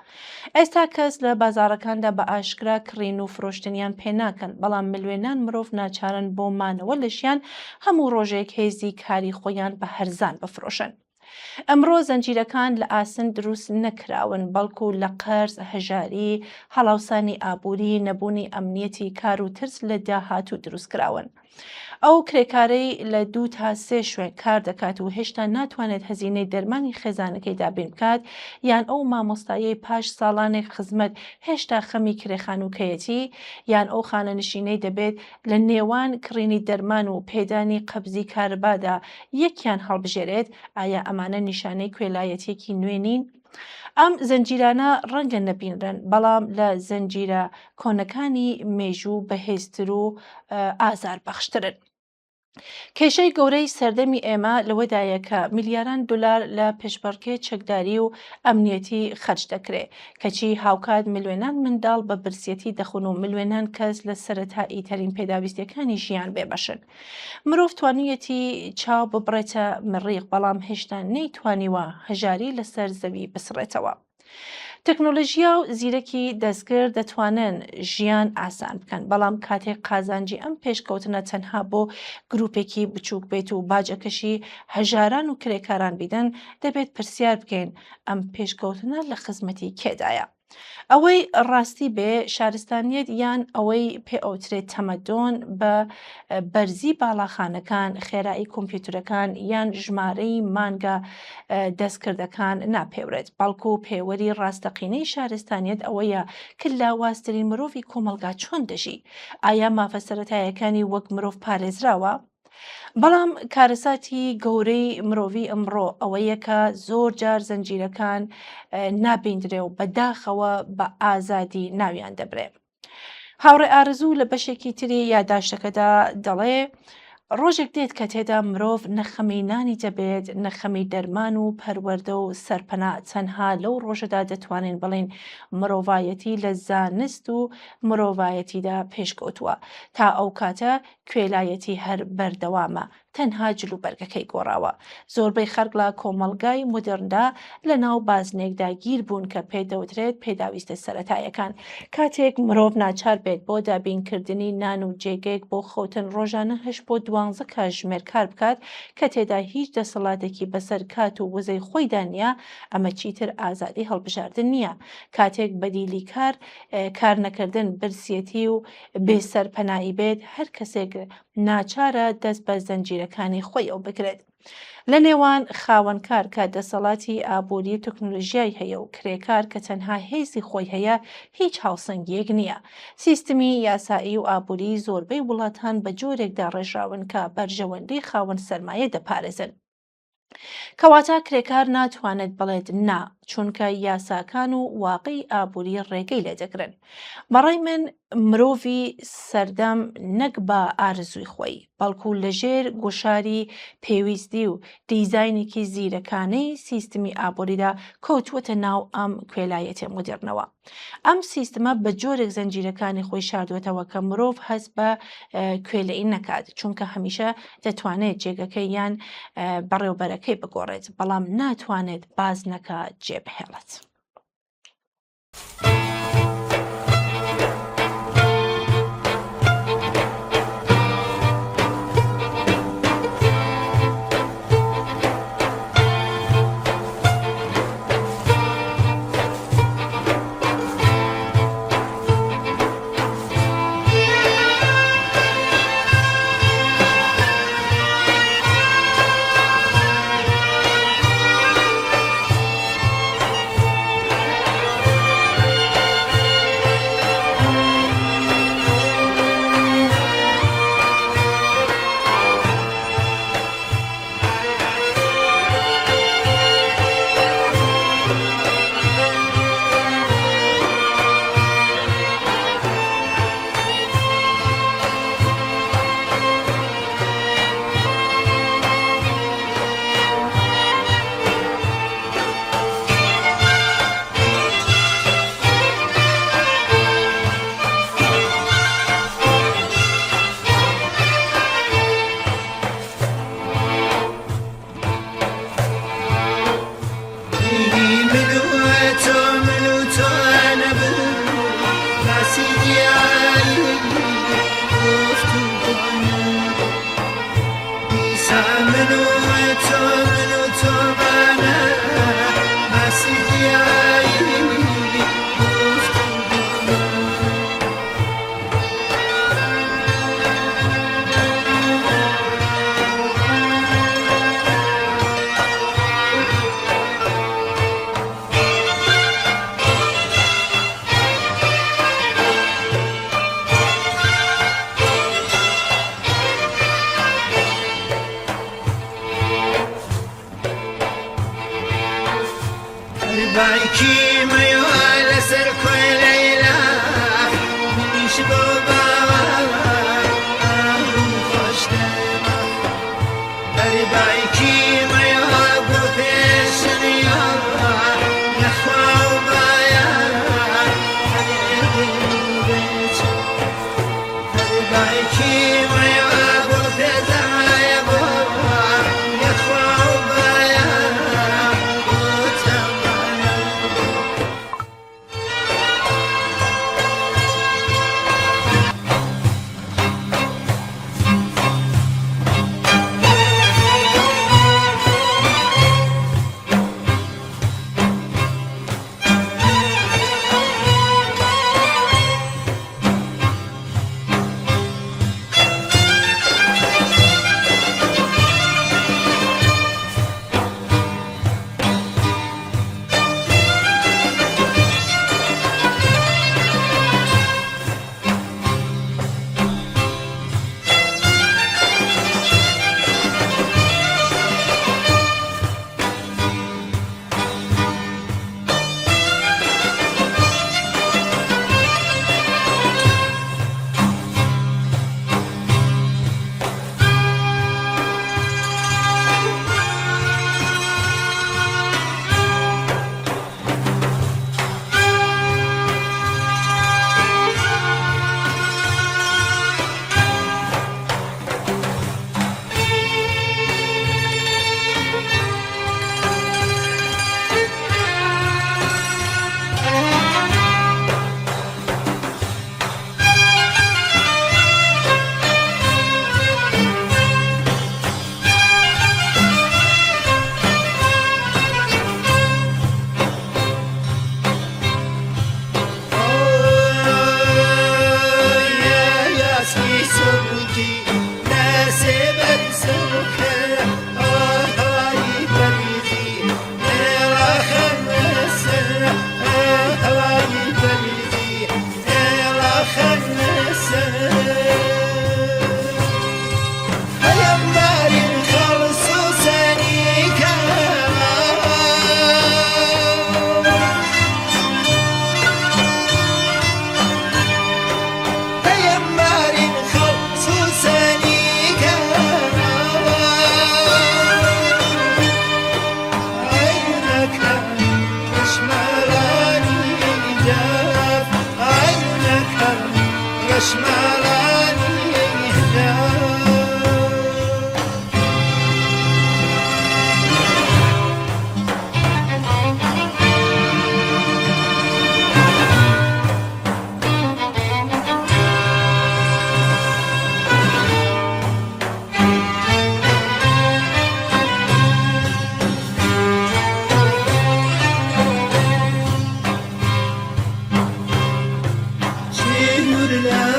ئێستا کەس لە بازاڕەکاندا بە ئاشکرا کڕین و فرۆشتنیان پێناکەن، بەڵام ملیۆنان مرۆڤ ناچارن بۆ مانەوە لەشیان هەموو ڕۆژێک هێزی کاری خۆیان بە هەرزان بفرۆشن. ئەمڕۆ زەنجیرەکان لە ئاسن دروست نەکراون، بەڵکو لە قەرز، هەژاری، هەڵاوسانی ئابووری، نەبوونی ئەمنیەتی کار و ترس لە داهاتوو دروستکراون. ئەو کرێکارەی لە 2 تا 3 شوێن کار دەکات و هێشتا ناتوانێت هەزینەی دەرمانی خێزانەکەی دابین بکات، یان ئەو مامۆستایەی پاش ساڵانێک خزمەت هێشتا خەمی کرێخانووکەیەتی، یان ئەو خانەنشینەی دەبێت لە نێوان کڕینی دەرمان و پێدانی قەبزی کارەبادا یەکیان هەڵبژێرێت، ئایا ئەمانە نیشانەی کۆیلایەتێکی نوێ نین؟ ئەم زەنجیرانە ڕەنگە نەبینرن، بەڵام لە زەنجیرە کۆنەکانی مێژوو بەهێزتر و ئازاربەخشترن. کێشەی گەورەی سەردەمی ئێمە لەوەدایە کە میلیاران دلار لە پێشبڕکێ چەکداری و ئەمنیەتی خەرج دەکرێت، کەچی هاوکات ملیۆنان منداڵ بە برسێتی دەخون و ملیۆنان کەس لە سەرەتایی تەرین پێداویستیەکانی ژیان بێبەشن. مرۆڤ توانیەتی چاو ببڕێتە مریخ، بەڵام هێشتا نەیتوانیوە هەژاری لەسەر زەوی بسڕێتەوە. تەکنۆلۆژیا و زیرەکی دەستگرت دەتوانن ژیان ئاسان بکەن، بەڵام کاتێک قازانجی ئەم پێشکەوتنە تەنها بۆ گروپێکی بچووک بێت و باجەکەشی هەژاران و کرێکاران بیدەن، دەبێت پرسیار بکەین ئەم پێشکەوتنە لە خزمەتی کێدایە؟ ئەوەی ڕاستی بێ شارستانیەت یان ئەوەی پێ ئەوترێت تەمەدۆن بە بەرزی باڵاخانەکان، خێرایی کۆمپیوتەرەکان یان ژمارەی مانگە دەستکردەکان ناپێورێت، بەڵکو پێوەری ڕاستەقینەی شارستانیەت ئەوەیە کە لاوازترین مرۆڤی کۆمەلگا چۆن دەژی؟ ئایا مافە سەرەتاییەکانی وەک مرۆڤ پارێزراوە؟ بەڵام کارەساتی گەورەی مرۆڤی ئەمڕۆ ئەوەیە کە زۆر جار زەنجیرەکان نابیندرێ و بەداخەوە بە ئازادی ناویان دەبرێ. هاوڕێ ئارەزوو لە بەشێکی تری یادداشتەکەدا دەڵێ ڕۆژێک دێت کە تێدا مرۆڤ نەخەمی نانی دەبێت، نەخەمی دەرمان و پەروەردە و سەرپەنا. تەنها لەو ڕۆژەدا دەتوانین بڵین مرۆڤایەتی لە زانست و مرۆڤایەتیدا پێشکەوتووە. تا ئەو کاتە کوێلایەتی هەر بەردەوامە، تەنها جلوبەرگەکەی گۆڕاوە. زۆربەی خەڵک لە کۆمەڵگای مدرندا لە ناو بازنێکدا گیر بوون کە پێدەوترێت پێداویستە سەرەتاییەکان. کاتێک مرۆڤ ناچار بێت بۆ دابینکردنی نان و جێگەیەک بۆ خەوتن ڕۆژانە 8 بۆ 12 کاتژمێر کار بکات، کە تێدا هیچ دەسەڵاتێکی بەسەر کات و وزەی خۆیدا نییە، ئەمە چیتر ئازادی هەڵبژاردن نییە. کاتێک بەدیلی کار نەکردن برسێتی و بێسەرپەنایی بێت، هەر کەسێک ناچارە دەست بە زەنجیرەکانی خۆی ئەو بکرێت. لە نێوان خاوەنکار کە دەسەڵاتی ئابووری و تەکنۆلۆژیای هەیە و کرێکار کە تەنها هێزی خۆی هەیە، هیچ هاوسەنگیەک نییە. سیستمی یاسایی و ئابووری زۆربەی وڵاتان بە جۆرێکدا ڕێژراون کە بەرژەوەندەی خاوەن سەرمایە دەپارێزن. کەواتە کرێکار ناتوانێت بڵێت نا، چونکە یاساکان و واقعی ئابووری ڕێگەی لێ دەگرن. بەڕای من مرۆڤی سەردەم نەک بە ئارزووی خۆی بەڵکو لەژێر گۆشاری پێویستی و دیزاینێکی زیرەکانەی سیستمی ئابووریدا کەوتووەتە ناو ئەم کوێلایەتێ مدرنەوە. ئەم سیستمە بە جۆرێک زەنجیرەکانی خۆی شاردوێتەوە کە مرۆڤ هەست بە کوێلەی نەکات، چونکە هەمیشە دەتوانێت جێگەکەی یان بەڕێوەبەرەکەی بگۆڕێت، بەڵام ناتوانێت باز نەکات جێبهێڵێت.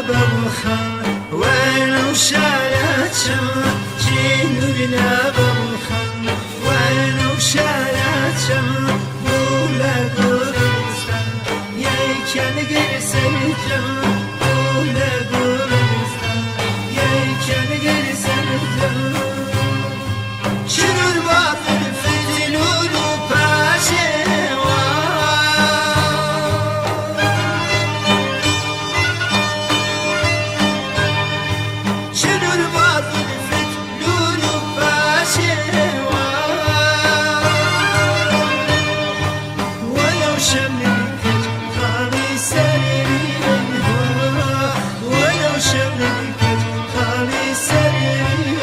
بەڵخە وەنەو شارەچە چینوری لە بەڵخە وەنەو شارەچە بوو لە گۆرستان یەکەنگەر سەرجە بوو لە گۆرستان یەکەنگەر سەرجە شنور باطل فجلول و پاشێوا شنور باطل فجلول و پاشێوا ولو شملك خالي سريري ولو شملك خالي سريري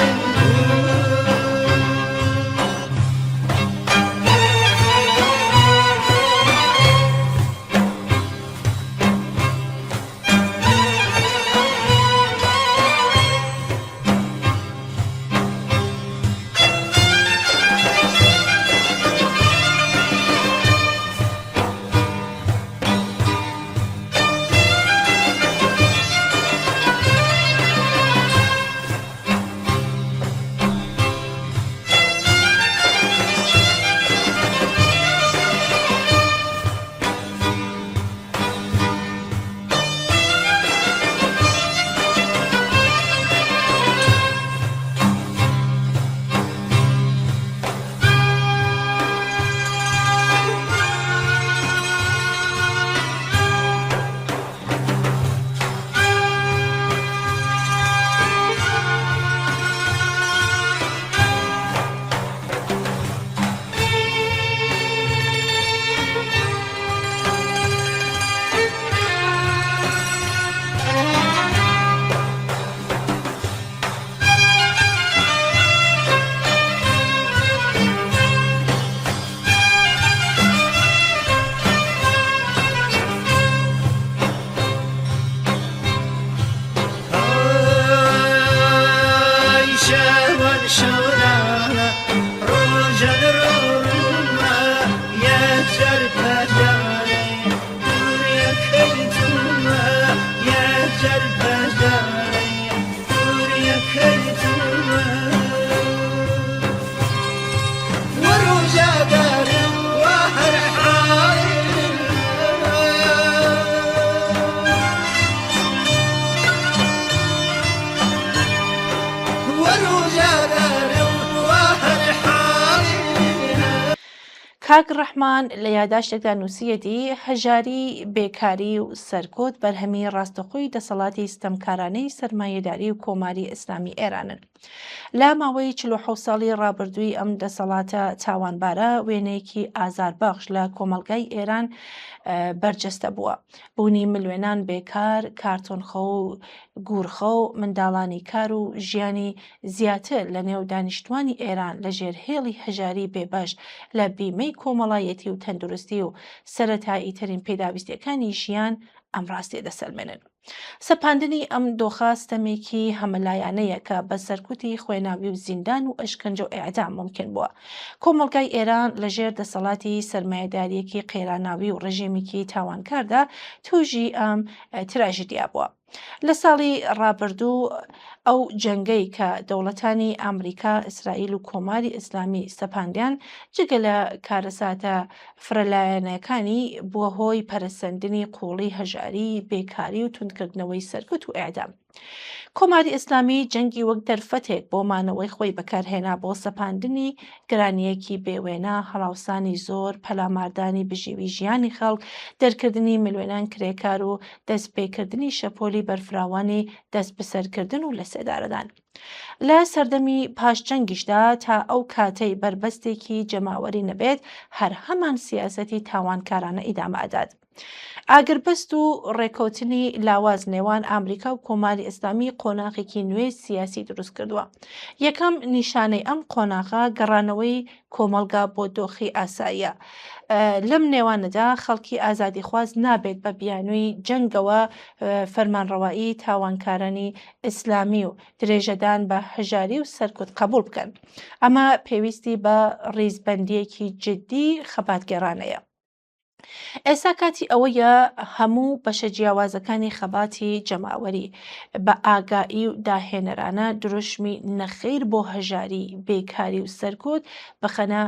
کاک ڕەحمان لە یاداشتێکدا نووسیەتی هەژاری بێکاری و سەرکۆت بەرهەمی ڕاستەخۆی دەسەڵاتی ستەمکارانەی سەرمایەداری و کۆماری ئیسلامی ئێرانن. لە ماوەی 47 ساڵی ڕابردووی ئەم دەسەڵاتە تاوانبارە وێنەیەکی ئازاربەخش لە کۆمەلگای ئێران بەرجەستە بووە. بوونی ملیۆنان بێکار، کارتۆنخە و گورخە و منداڵانی کار و ژیانی زیاتر لە نێو دانیشتوانی ئێران لە ژێرهێڵی هەژاری بێبەش لە بیمەی کۆمەڵایەتی و تەندروستی و سەرەتایی ترین پێداویستیەکانی ژیان ئەم ڕاستیە دەسەلمێنن. سەپاندنی ئەم دۆخاستەمێکی هەمەلایانەیە کە بە سەرکوتی خوێناوی و زیندان و ئەشکەنجە و ئێعدام ممکن بووە. کۆمەڵگای ئێران لەژێر دەسەڵاتی سەرمایەداریەکی قێراناوی و ڕژیمێکی تاوانکاردا توژی ئەم تراژیدیا بووە. لە ساڵی ڕابردوو ئەو جەنگەی کە دەوڵەتانی ئەمریکا، ئیسرائیل و کۆماری ئیسلامی سەپاندیان جگە لە کارەساتە فرەلایەنەکانی بووە هۆی پەرەسەندنی قوڵی هەژاری، بێکاری و توندکردنەوەی سەرکوت و ئێعدام. کۆماری ئیسلامی جەنگی وەک دەرفەتێک بۆ مانەوەی خۆی بەکارهێنا بۆ سەپاندنی گرانیەکی بێوێنە، هەڵاوسانی زۆر، پەلاماردانی بژێوی ژیانی خەڵک، دەرکردنی ملیۆنان کرێکار و دەستپێکردنی شەپۆلی بەرفراوانی دەست بەسەرکردن و لە سێدارەدان. لە سەردەمی پاشجەنگیشدا تا ئەو کاتەی بربەستێکی جەماوەری نەبێت هەر هەمان سیاسەتی تاوانکارانە ئیدامەدات. ئاگربەست و ڕێکەوتنی لاواز نێوان ئامریکا و کۆماری ئیسلامی قۆناغێکی نوێ سیاسی دروست کردووە. یەکەم نیشانەی ئەم قۆناغا گەڕانەوەی کۆمەلگا بۆ دۆخی ئاساییە. لەم نێوانەدا خەڵکی ئازادیخواز نابێت بە بیانووی جەنگەوە فەرمانڕەوایی تاوانکارانی ئیسلامی و درێژەدان بە هەژاری و سەرکوت قبول بکەن. ئەمە پێویستی بە ڕیزبەندیەکی جدی خەباتگێڕانەیە. ئێستا کاتی ئەوەیە هەموو بەشە جیاوازەکانی خەباتی جەماوەری بە ئاگایی و داهێنەرانە دروشمی نەخێر بۆ هەژاری، بێکاری و سەرکوت بخەنە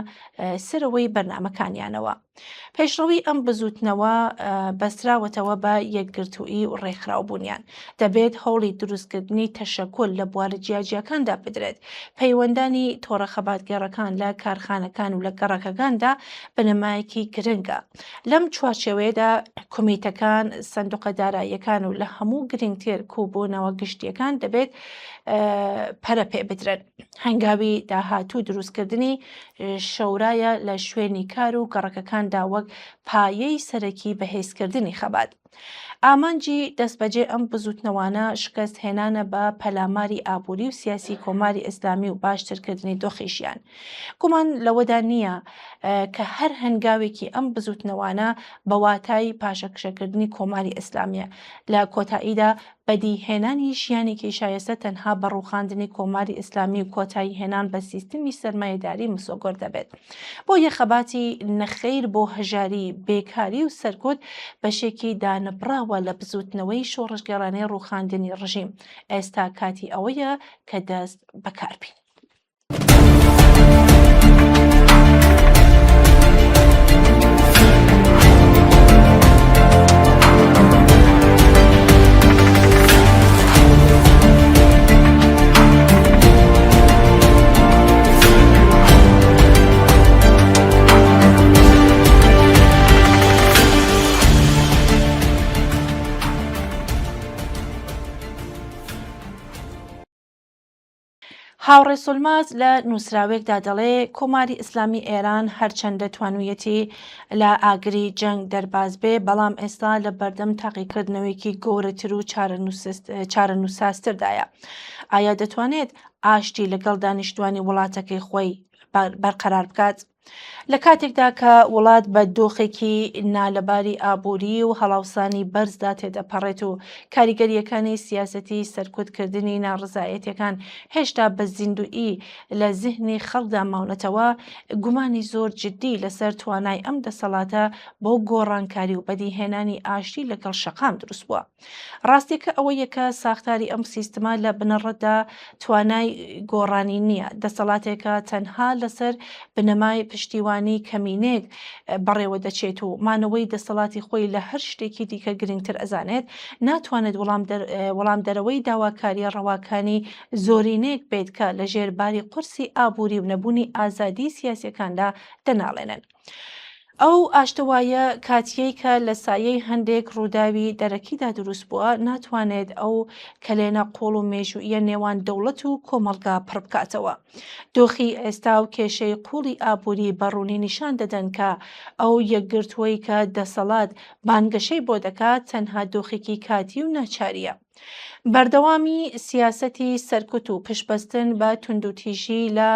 سەرەوەی بەرنامەکانیانەوە. پێشڕەوی ئەم بزوتنەوە بەستراوەتەوە بە یەکگرتووی و ڕێکخراوبوونیان. دەبێت هەوڵی دروستکردنی تەشەکۆل لە بوارە جیاجیەکاندا بدرێت، پەیوەندانی تۆڕە خەباتگێڕەکان لە کارخانەکان و لە گەڕەکەکاندا بنەمایەکی گرنگە. لەم چوارچێوەیەدا کۆمیتەکان، سندوقە داراییەکان و لە هەموو گرنگتر کۆبوونەوە گشتیەکان دەبێت پەرە پێ بدرن. هەنگاوی داهاتوو دروستکردنی شەورایە لە شوێنی کار و گەڕەکەکاندا وەک پایەی سەرەکی بەهێزکردنی خەبات. ئامانجی دەستبەجێ ئەم بزوتنەوانە شکست هێنانە بە پەلاماری ئابووری و سیاسی کۆماری ئیسلامی و باشترکردنی دۆخیشیان. گومان لەوەدا نییە کە هەر هەنگاوێکی ئەم بزوتنەوانە بە واتای پاشەکشەکردنی کۆماری ئیسلامیە. لە کۆتاییدا بەدیهێنانی ژیانێکی شایستە تەنها بە ڕووخاندنی کۆماری ئیسلامی و کۆتایی هێنان بە سیستمی سەرمایەداری مسۆگۆر دەبێت. بۆ یەخەباتی نەخێر بۆ هەژاری، بێکاری و سەرکوت بەشێکی دانەبراوە لە بزوتنەوەی شۆڕژگەڕانەی ڕووخاندنی ڕژیم. ئێستا کاتی ئەوەیە کە دەست بەکاربین. هاوڕێ سولماز لە نووسراوێکدا دەڵێ کۆماری ئیسلامی ئێران هەرچەندە توانوویەتی لە ئاگری جەنگ دەرباز بێ، بەڵام ئێستا لە بەردەم تاقیکردنەوەیەکی گەورەتر و چارەنووساستردایە. ئایا دەتوانێت ئاشتی لەگەڵ دانیشتوانی وڵاتەکەی خۆی بەرقەرار بکات؟ لە کاتێکدا کە وڵات بە دۆخێکی نالەباری ئابووری و هەڵاوسانی بەرزدا تێدەپەڕێت و کاریگەریەکانی سیاسەتی سەرکوتکردنی ناڕزایەتەکان هێشتا بە زیندوئی لە زیهنی خەڵکدا ماونەتەوە، گومانی زۆر جددی لەسەر توانای ئەم دەسەڵاتە بۆ گۆڕانکاری و بەدیهێنانی ئاشتی لەگەڵ شەقام دروست بووە. ڕاستیەکە ئەوەیە کە ساختاری ئەم سیستما لە بنەڕەتدا توانای گۆڕانی نییە، دەسەڵاتێکە تەنها لەسەر بنەمای پشتیوانی کەمینێک بەڕێوە دەچێت و مانەوەی دەسەڵاتی خۆی لە هەر شتێکی دیکە گرنگتر ئەزانێت، ناتوانێت وەڵام دەرەوەی داواکاریە ڕەواکانی زۆرینەیەک بێت کە لە ژێرباری قورسی ئابووری و نەبوونی ئازادی سیاسیەکاندا دەناڵێنن. ئەو ئاشتەوایە کاتیەی کە لە سایەی هەندێک ڕووداوی دەرەکیدا دروست بووە، ناتوانێت ئەو کەلێنە قۆڵ و مێژوویە نێوان دەوڵەت و کۆمەڵگا پڕ بکاتەوە. دۆخی ئێستا و کێشەی قوڵی ئابووری بەڕوونی نیشان دەدەن کە ئەو یەکگرتووەی کە دەسەڵات بانگەشەی بۆ دەکات تەنها دۆخێکی کاتی و ناچاریە. بەردەوامی سیاسەتی سەرکوت و پشبەستن بە توندوتیژی لە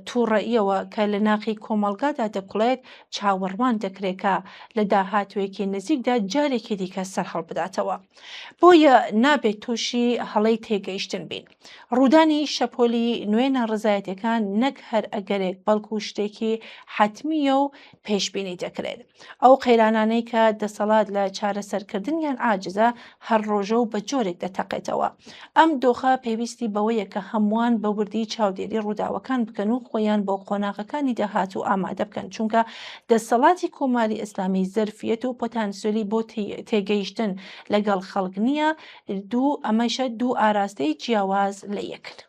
تووڕەئیەوە کە لە ناقی کۆمەڵگادا دەکوڵێت چاوەڕوان دەکرێتکە لە داهاتوێکی نزیکدا جارێکی دیکە سەرهەڵ بداتەوە. بۆیە نابێت تووشی هەڵەی تێگەیشتن بین. ڕوودانی شەپۆلی نوێ ناڕزایەتەکان نەک هەر ئەگەرێک بەڵکو شتێکی حتمیە و پێشبینی دەکرێت. ئەو قەیرانانەی کە دەسەڵات لە چارەسەرکردنیان عاجزە هەر ڕۆژە و بە جۆرێک دەتەقێتەوە. ئەم دۆخە پێویستی بەوەیە کە هەمووان بە وردی چاودێری ڕووداوەکان بکەن و خۆیان بۆ قۆناغەکانی داهاتوو ئامادە بکەن، چونکە دەسەڵاتی کۆماری ئیسلامی زەرفیەت و پۆتانسیۆلی بۆ تێگەیشتن لەگەڵ خەڵک نییە، ئەمەشە دوو ئاراستەی جیاواز لە یەکن.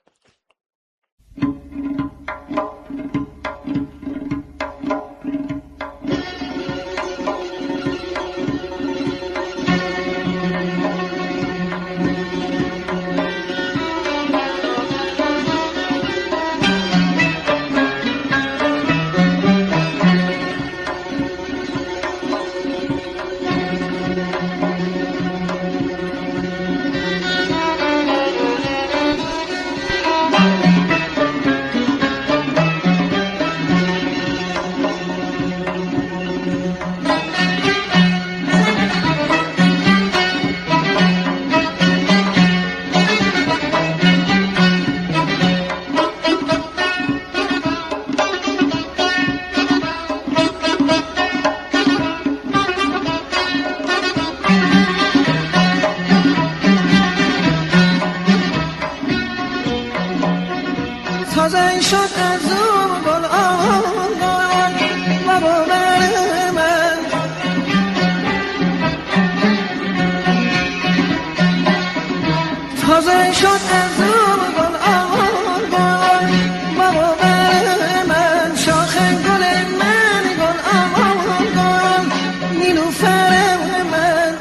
تازه شد از گل آوار بابا بر من شاخ گل من گل آوار نیلوفر من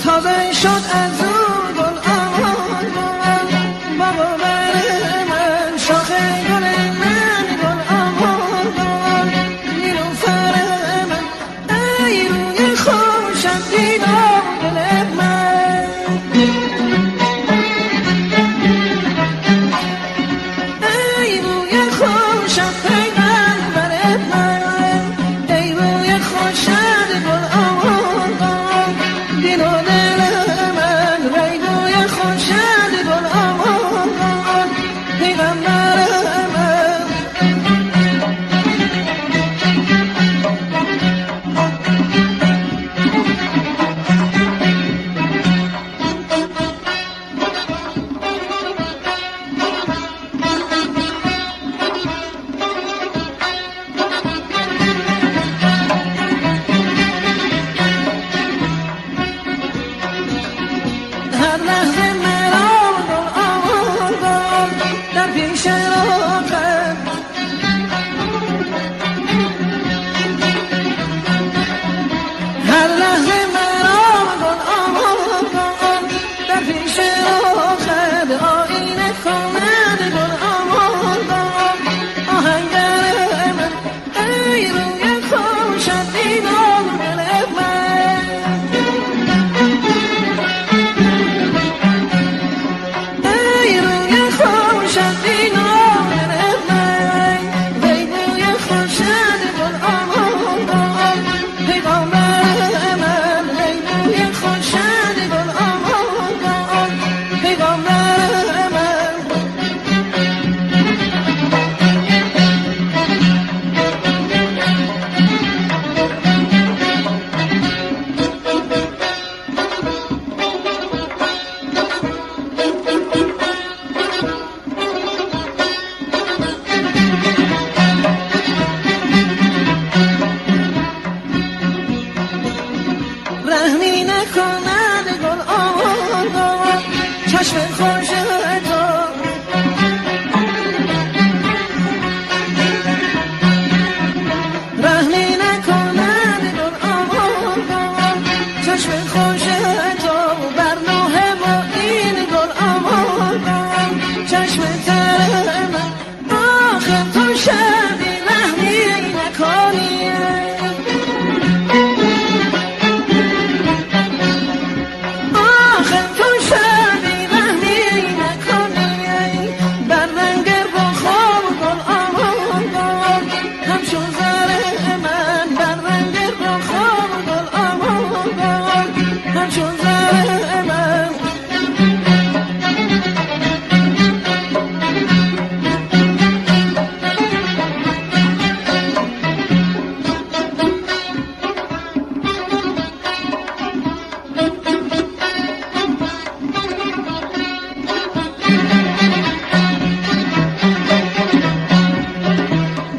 تازه شد از گل آوار بابا بر من شاخ گل من گل آوار نیلوفر من ای روی خوشت دیدم دل من ای روی خوشت پیغمبر من ای روی خوشت گل آوار دل و دل من ای روی خوشت گل آوار پیغمبر من هر لحظه مرا گل آوار در پیش راقم هر لحظه مرا گل آوار در پیش راقم آینه کند گل آوار آهنگر من ای روی خوشت دیدم دل من ای روی خوشت دیدم دل من ای روی خوشت گل آوار پیغمبر من ای روی خوشت گل آوار پیغمبر من رحمی نکند گل آوار چشم خوش تو رحمی نکند گل آوار چشم خوش تو بر نوحه و این گل آوار چشم تر من آخر تو شدی رحمی نکنی آخر تو شدی رحمی نکنی بر رنگ رخم گل آوار همچون زر من بر رنگ رخم گل آوار همچون زر من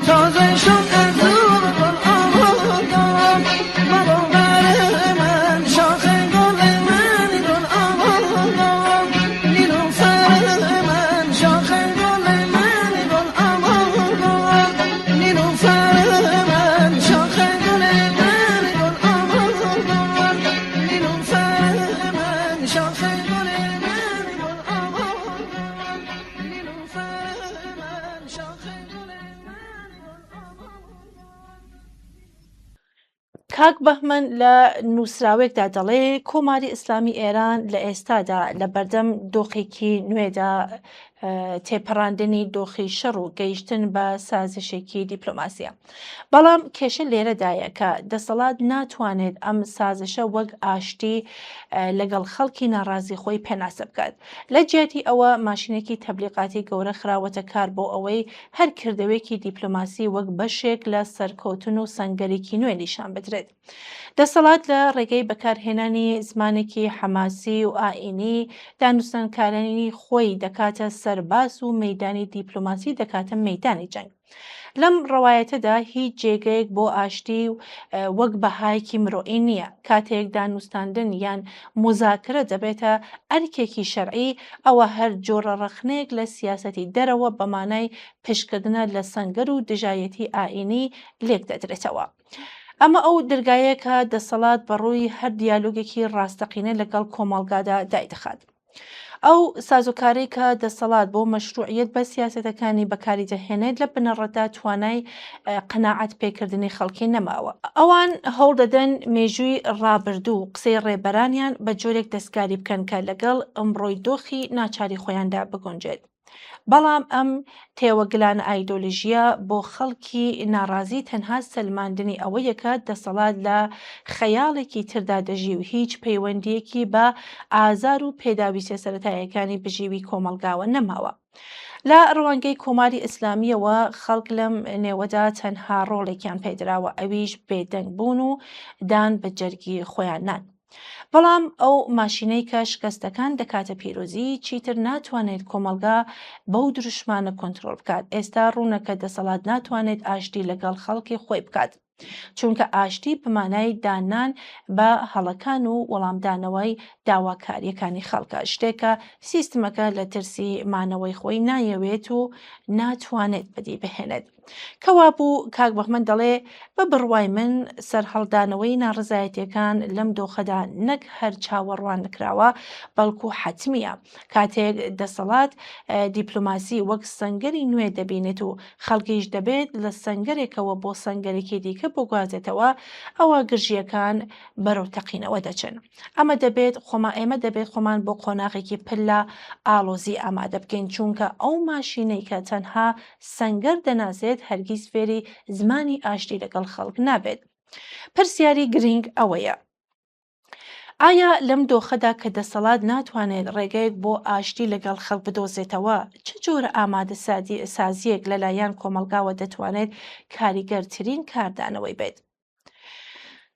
تازه شد از گل آوار بابا بر من شاخ گل من گل آوار نیلوفر من شاخ گل من گل آوار نیلوفر من شاخ گل من گل آوار نیلوفر من شاخ گل من گل آوار نیلوفر من شاخ گل کاک بەهمەن لە نووسراوێکدا دەڵێ کۆماری ئیسلامی ئێران لە ئێستادا لە بەردەم دۆخێکی نوێدا تێپەڕاندنی دۆخی شەڕ و گەیشتن بە سازشێکی دیپلۆماسیە. بەڵام کێشە لێرەدایە کە دەسەڵات ناتوانێت ئەم سازشە وەک ئاشتی لەگەڵ خەڵکی ناڕازی خۆی پێناسە بکات. لە جیاتی ئەوە ماشینێکی تەبلیغاتی گەورە خراوەتە کار بۆ ئەوەی هەر کردەوەیەکی دیپلۆماسی وەک بەشێک لە سەرکەوتن و سەنگەرێکی نوێ نیشان بدرێت. دەسەڵات لە ڕێگەی بەکارهێنانی زمانێکی حەماسی و ئائینی دانوستانکارانی خۆی دەکاتە سەرباز و مەیدانی دیپلۆماسی دەکاتە مەیدانی جەنگ. لەم ڕەوایەتەدا هیچ جێگەیەک بۆ ئاشتی و وەک بەهایەکی مرۆئی نییە. کاتێک دانوستاندن یان مذاکرە دەبێتە ئەرکێکی شەرعی، ئەوە هەر جۆرە ڕەخنەیەک لە سیاسەتی دەرەوە بەمانای پشکردنە لە سەنگەر و دژایەتی ئائینی لێک دەدرێتەوە. ئەمە ئەو دەرگایە کە دەسەڵات بەڕووی هەر دیالۆگێکی ڕاستەقینە لەگەڵ کۆمەڵگادا دایدەخات. ئەو سازوکارەی کە دەسەڵات بۆ مەشروعیت بە سیاسەتەکانی بەکاری دەهێنێت لە بنەڕەتدا توانای قەناعەت پێکردنی خەڵکی نەماوە. ئەوان هەوڵ دەدەن مێژووی ڕابردوو قسەی ڕێبەرانیان بە جۆرێک دەستکاری بکەن کە لەگەڵ ئەمڕۆی دۆخی ناچاری خۆیاندا بگونجێت. بەڵام ئەم تێوەگلانە ئایدۆلۆژیە بۆ خەڵکی ناڕازی تەنها سەلماندنی ئەوەیەکە دەسەڵات لە خەیاڵێکی تردا دەژی و هیچ پەیوەندیەکی بە ئازار و پێداویستە سەرەتاییەکانی بژیوی کۆمەلگاوە نەماوە. لە ڕەوانگەی کۆماری ئیسلامیەوە خەڵک لەم نێوەدا تەنها ڕۆڵێکیان پێدراوە، ئەویش بێدەنگ بوون و دان بە جەرگی خۆیان نان. بەڵام ئەو ماشینەی کە شکستەکان دەکاتە پیرۆزی چیتر ناتوانێت کۆمەلگا بەو دروشمانە کۆنتترۆل بکات. ئێستا ڕوونەکە دەسەڵات ناتوانێت ئاشتی لەگەڵ خەڵکی خۆی بکات، چونکە ئاشتی بمانای دانان بە هەڵەکان و وەڵامدانەوەی داواکاریەکانی خەڵکە، شتێکە سیستمەکە لە ترسی مانەوەی خۆی نایەوێت و ناتوانێت بەدی بهێنێت. کەوا بوو کاک بەحمەد دەڵێ بە بڕوای من سەرهەڵدانەوەی ناڕزایەتیەکان لەم دۆخەدا نەک هەر چاوەڕوان نکراوە بەڵکو حەتمیە. کاتێک دەسەڵات دیپلۆماسی وەک سەنگەری نوێ دەبینێت و خەڵکیش دەبێت لە سەنگەرێکەوە بۆ سەنگەرێکی دیکە بگوازێتەوە، ئەوە گرژیەکان بەرەو تەقینەوە دەچن. ئەمە دەبێت ئێمە دەبێت خۆمان بۆ قۆناغێکی پل لە ئاڵۆزی ئامادە بکەین، چونکە ئەو ماشینەی کە تەنها سەنگەر دەناسێت هەرگیز فێری زمانی ئاشتی لەگەڵ خەڵک نابێت. پرسیاری گرنگ ئەوەیە: ئایا لەم دۆخەدا کە دەسەڵات ناتوانێت ڕێگەیەک بۆ ئاشتی لەگەڵ خەڵک بدۆزێتەوە، چ جۆرە ئامادە سازیەک لەلایەن کۆمەلگاوە دەتوانێت کاریگەرترین کاردانەوەی بێت؟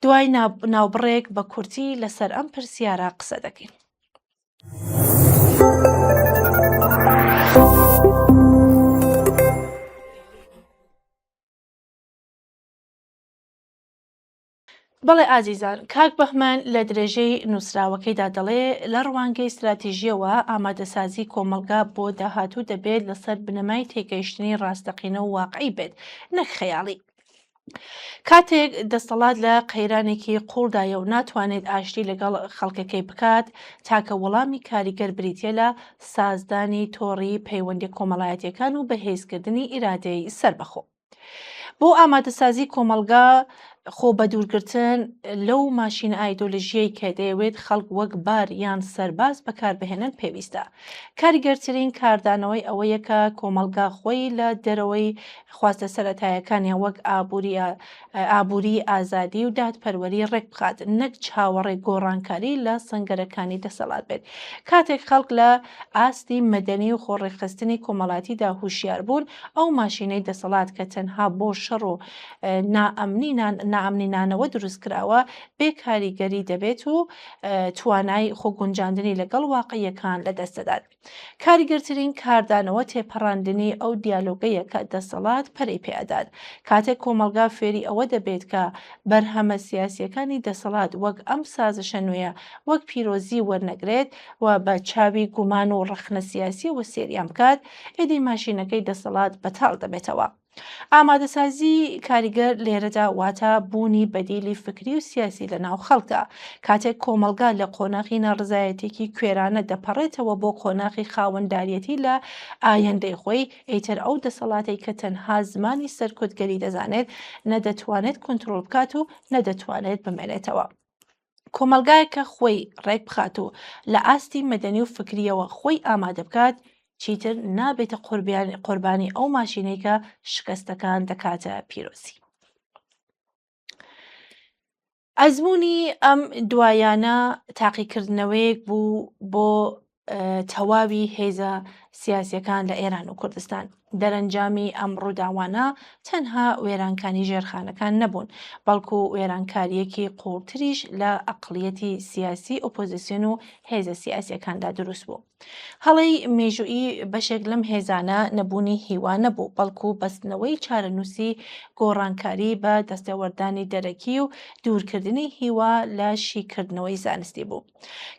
دوای ناوبڕێک بە کورتی لەسەر ئەم پرسیارە قسە دەکەین. بەڵێ ئازیزان، کاک بەحمان لە درێژەی نووسراوەکەیدا دەڵێ لە ڕەوانگەی استراتیژیەوە ئامادەسازی کۆمەلگا بۆ داهاتوو دەبێت لەسەر بنەمای تێگەیشتنی ڕاستەقینە و واقعی بێت، نەک خەیاڵی. کاتێک دەسەڵات لە قەیرانێکی قوڵدایە و ناتوانێت ئاشتی لەگەڵ خەڵکەکەی بکات، تاکە وەڵامی کاریگەر بریتیە لە سازدانی تۆڕی پەیوەندی کۆمەڵایەتیەکان و بەهێزکردنی ئیرادەی سەربەخۆ. بۆ ئامادەسازی کۆمەلگا خۆ بە دوورگرتن لەو ماشینە ئایدۆلۆژیەی کە دەیەوێت خەڵک وەک بار یان سەرباز بەکاربهێنن پێویستە. کاریگەرترین کاردانەوەی ئەوەیە کە کۆمەلگا خۆی لە دەرەوەی خواستە سەرەتاییەکانیان وەک ئابووری، ئازادی و دادپەروەری ڕێک بخات، نەک چاوەڕێی گۆڕانکاری لە سەنگەرەکانی دەسەڵات بێت. کاتێک خەڵک لە ئاستی مەدەنی و خۆڕێخستنی کۆمەڵایەتیدا هوشیار بوون، ئەو ماشینەی دەسەڵات کە تەنها بۆ شەڕ و نائەمنینانەوە دروست کراوە بێ کاریگەری دەبێت و توانای خۆگونجاندنی لەگەڵ واقعیەکان لەدەستدات. کاریگەرترین کاردانەوە تێپەڕاندنی ئەو دیالۆگەیە کە دەسەڵات پەرەی پێدات. کاتێک کۆمەلگا فێری ئەوە دەبێت کە بەرهەمە سیاسیەکانی دەسەڵات وەک ئەم سازشە نوێیە وەک پیرۆزی وەرنەگرێت و بە چاوی گومان و ڕەخنە سیاسی وە سێریان بکات، ئێدی ماشینەکەی دەسەڵات بەتاڵ دەبێتەوە. ئامادەسازی کاریگەر لێرەدا واتە بوونی بەدیلی فکری و سیاسی لە ناو خەڵکە. کاتێک کۆمەلگا لە قۆناغی نەڕزایەتێکی کوێرانە دەپەڕێتەوە بۆ قۆناغی خاوەنداریەتی لە ئایندەی خۆی، ئیتر ئەو دەسەڵاتی کە تەنها زمانی سەرکوتگەری دەزانێت نەدەتوانێت کۆنتترۆل بکات و نەدەتوانێت بمێنێتەوە. کۆمەلگایەکە خۆی ڕێک بخات و لە ئاستی مەدەنی و فکریەوە خۆی ئامادە بکات، چیتر نابێتە قوربانی ئەو ماشینەی کە شکستەکان دەکاتە پیرۆزی. ئەزمموی ئەم دوایانە تاقیکردنەوەیەک بوو بۆ تەواوی هێزە سیاسیەکان لە ئێران و کوردستان. دەرەنجامی ئەم ڕووداوانە تەنها وێرانکانی ژێرخانەکان نەبوون، بەڵکو وێرانکاریەکی قوڵتریش لە ئەقڵیەتی سیاسی ئۆپۆزیسیۆن و هێزە سیاسیەکاندا دروست بوو. هەڵەی مێژوئی بەشێک لەم هێزانە نەبوونی هیوا نەبوو، بەڵکو بەستنەوەی چارەنووسی گۆڕانکاری بە دەستێوەردانی دەرەکی و دوورکردنی هیوا لە شیکردنەوەی زانستی بوو.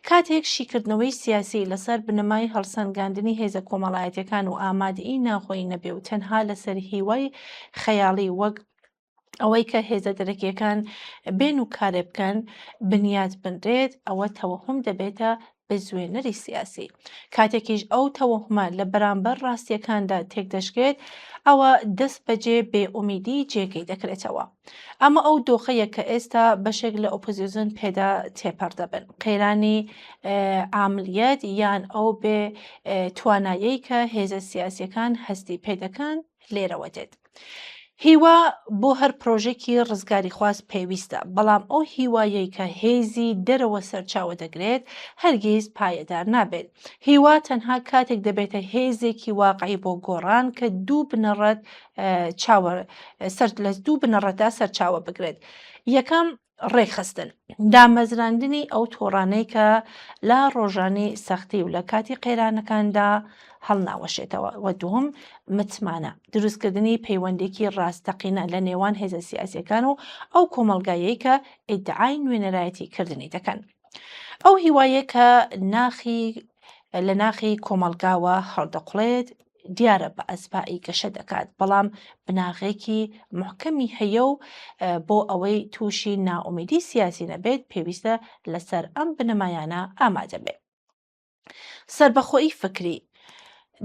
کاتێک شیکردنەوەی سیاسی لەسەر بنەمای هەڵسەنگاندنی هێزە کۆمەڵایەتەکان و ئامادەیی ناخۆی نەبێ و تەنها لەسەر هیوای خەیاڵی وەک ئەوەی کە هێزە دەرەکیەکان بێن و کارێ بکەن بنیاد بنرێت، ئەوە تەوەهم دەبێتە بزوێنەری سیاسی. کاتێکیش ئەو تەوەهمە لە بەرامبەر ڕاستیەکاندا تێک دەشکێت، ئەوە دەست بەجێ بێئومیدی جێگەی دەکرێتەوە. ئەمە ئەو دۆخەیە کە ئێستا بەشێک لە ئۆپۆزیسیۆن پێدا تێپەڕ دەبن، قەیرانی عاملیەت یان ئەو بێ توانایەی کە هێزە سیاسیەکان هەستی پێدەکەن لێرەوە دێت. هیوا بۆ هەر پرۆژێکی ڕزگاری خواست پێویستە، بەڵام ئەو هیوایەی کە هێزی دەرەوە سەرچاوە دەگرێت هەرگیز پایەدار نابێت. هیوا تەنها کاتێک دەبێتە هێزێکی واقعی بۆ گۆڕان کە لە دوو بنەڕەتدا سەرچاوە بگرێت. یەکەم ڕێخستن، دامەزراندنی ئەو تۆڕانەی کە لە ڕۆژانی سەختی و لە کاتی قەیرانەکاندا هەڵناوەشێتەوە. و دووەم متمانە، دروستکردنی پەیوەندێکی ڕاستەقینە لە نێوان هێزە سیاسیەکان و ئەو کۆمەڵگایەی کە ئیدعای نوێنەرایەتی کردنی دەکەن. ئەو هیوایە کە لە ناخی کۆمەلگاوە هەڵدەقڵێت دیارە بە ئەسپایی گەشە دەکات، بەڵام بناغێکی محکەمی هەیە و بۆ ئەوەی تووشی ناومیدی سیاسی نەبێت پێویستە لەسەر ئەم بنەمایانە ئامادە بێت. سربەخۆیی فکری،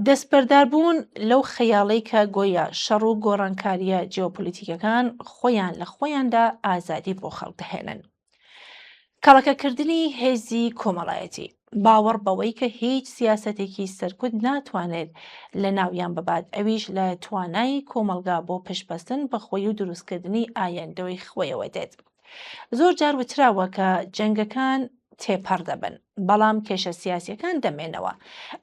دەستبەرداربوون لەو خەیاڵەی کە گۆیا شەڕ و گۆڕانکاریە جیۆپۆلیتیکەکان خۆیان لە خۆیاندا ئازادی بۆ خەڵک دەهێنن. کەڵەکەکردنی هێزی کۆمەڵایەتی، باوەڕ بەوەی کە هیچ سیاسەتێکی سەرکوت ناتوانێت لە ناویان ببات، ئەویش لە توانای کۆمەلگا بۆ پشتبەستن بە خۆی و دروستکردنی ئایندەوەی خۆیەوە دێت. زۆر جار وتراوە کە جەنگەکان تێپەڕ دەبن، بەڵام کێشە سیاسیەکان دەمێنەوە.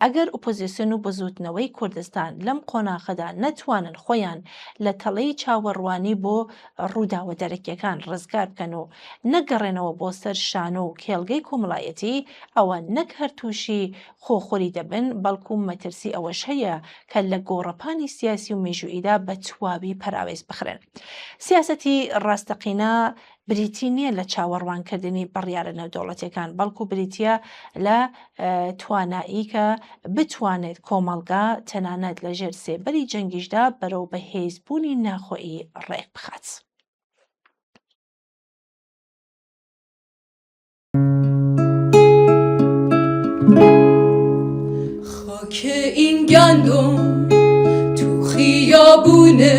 ئەگەر ئۆپۆزیسیۆن و بزوتنەوەی کوردستان لەم قۆناغەدا نەتوانن خۆیان لە تەڵەی چاوەڕوانی بۆ ڕووداوە دەرەکیەکان ڕزگار بکەن و نەگەڕێنەوە بۆ سەر شانۆ و کێڵگەی کۆمەڵایەتی، ئەوە نەک هەر تووشی خۆخۆری دەبن، بەڵکو مەترسی ئەوەش هەیە کە لە گۆڕەپانی سیاسی و مێژوئیدا بە تواوی پەراوێز بخرێن. سیاسەتی ڕاستەقینە بریتی نییە لە چاوەڕوانکردنی بڕیارە نێودەوڵەتیەکان، بەڵکو بریتە لە توانایی کە بتوانێت کۆمەلگا تەنانەت لە ژێر سێبەری جەنگیشدا بەرەو بەهێزبوونی ناخۆیی ڕێک بخات. خاک این گندم تو خیابونه،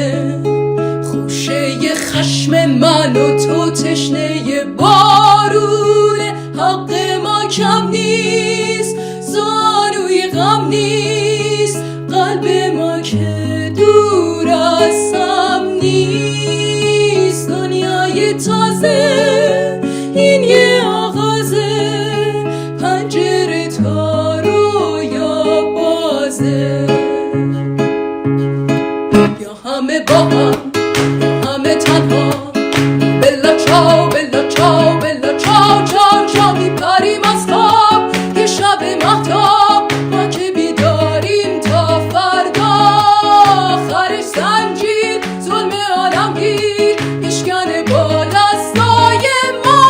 خوشه خشم من و تو تشنه بارونه. حق ما کم نیست، زانوی غم نیست، قلب ما که دور از هم نیست. دنیای تازه این یه آغازه، پنجره تا رویا بازه. یا همه با هم همه تنها، بلا چاو بلا چاو بلا چاو چاو چاو، میپریم از خواب که شب مهتاب، ما که بیداریم تا فردا. آخرش زنجیر ظلم عالمگیر میشکنه با دستای ما.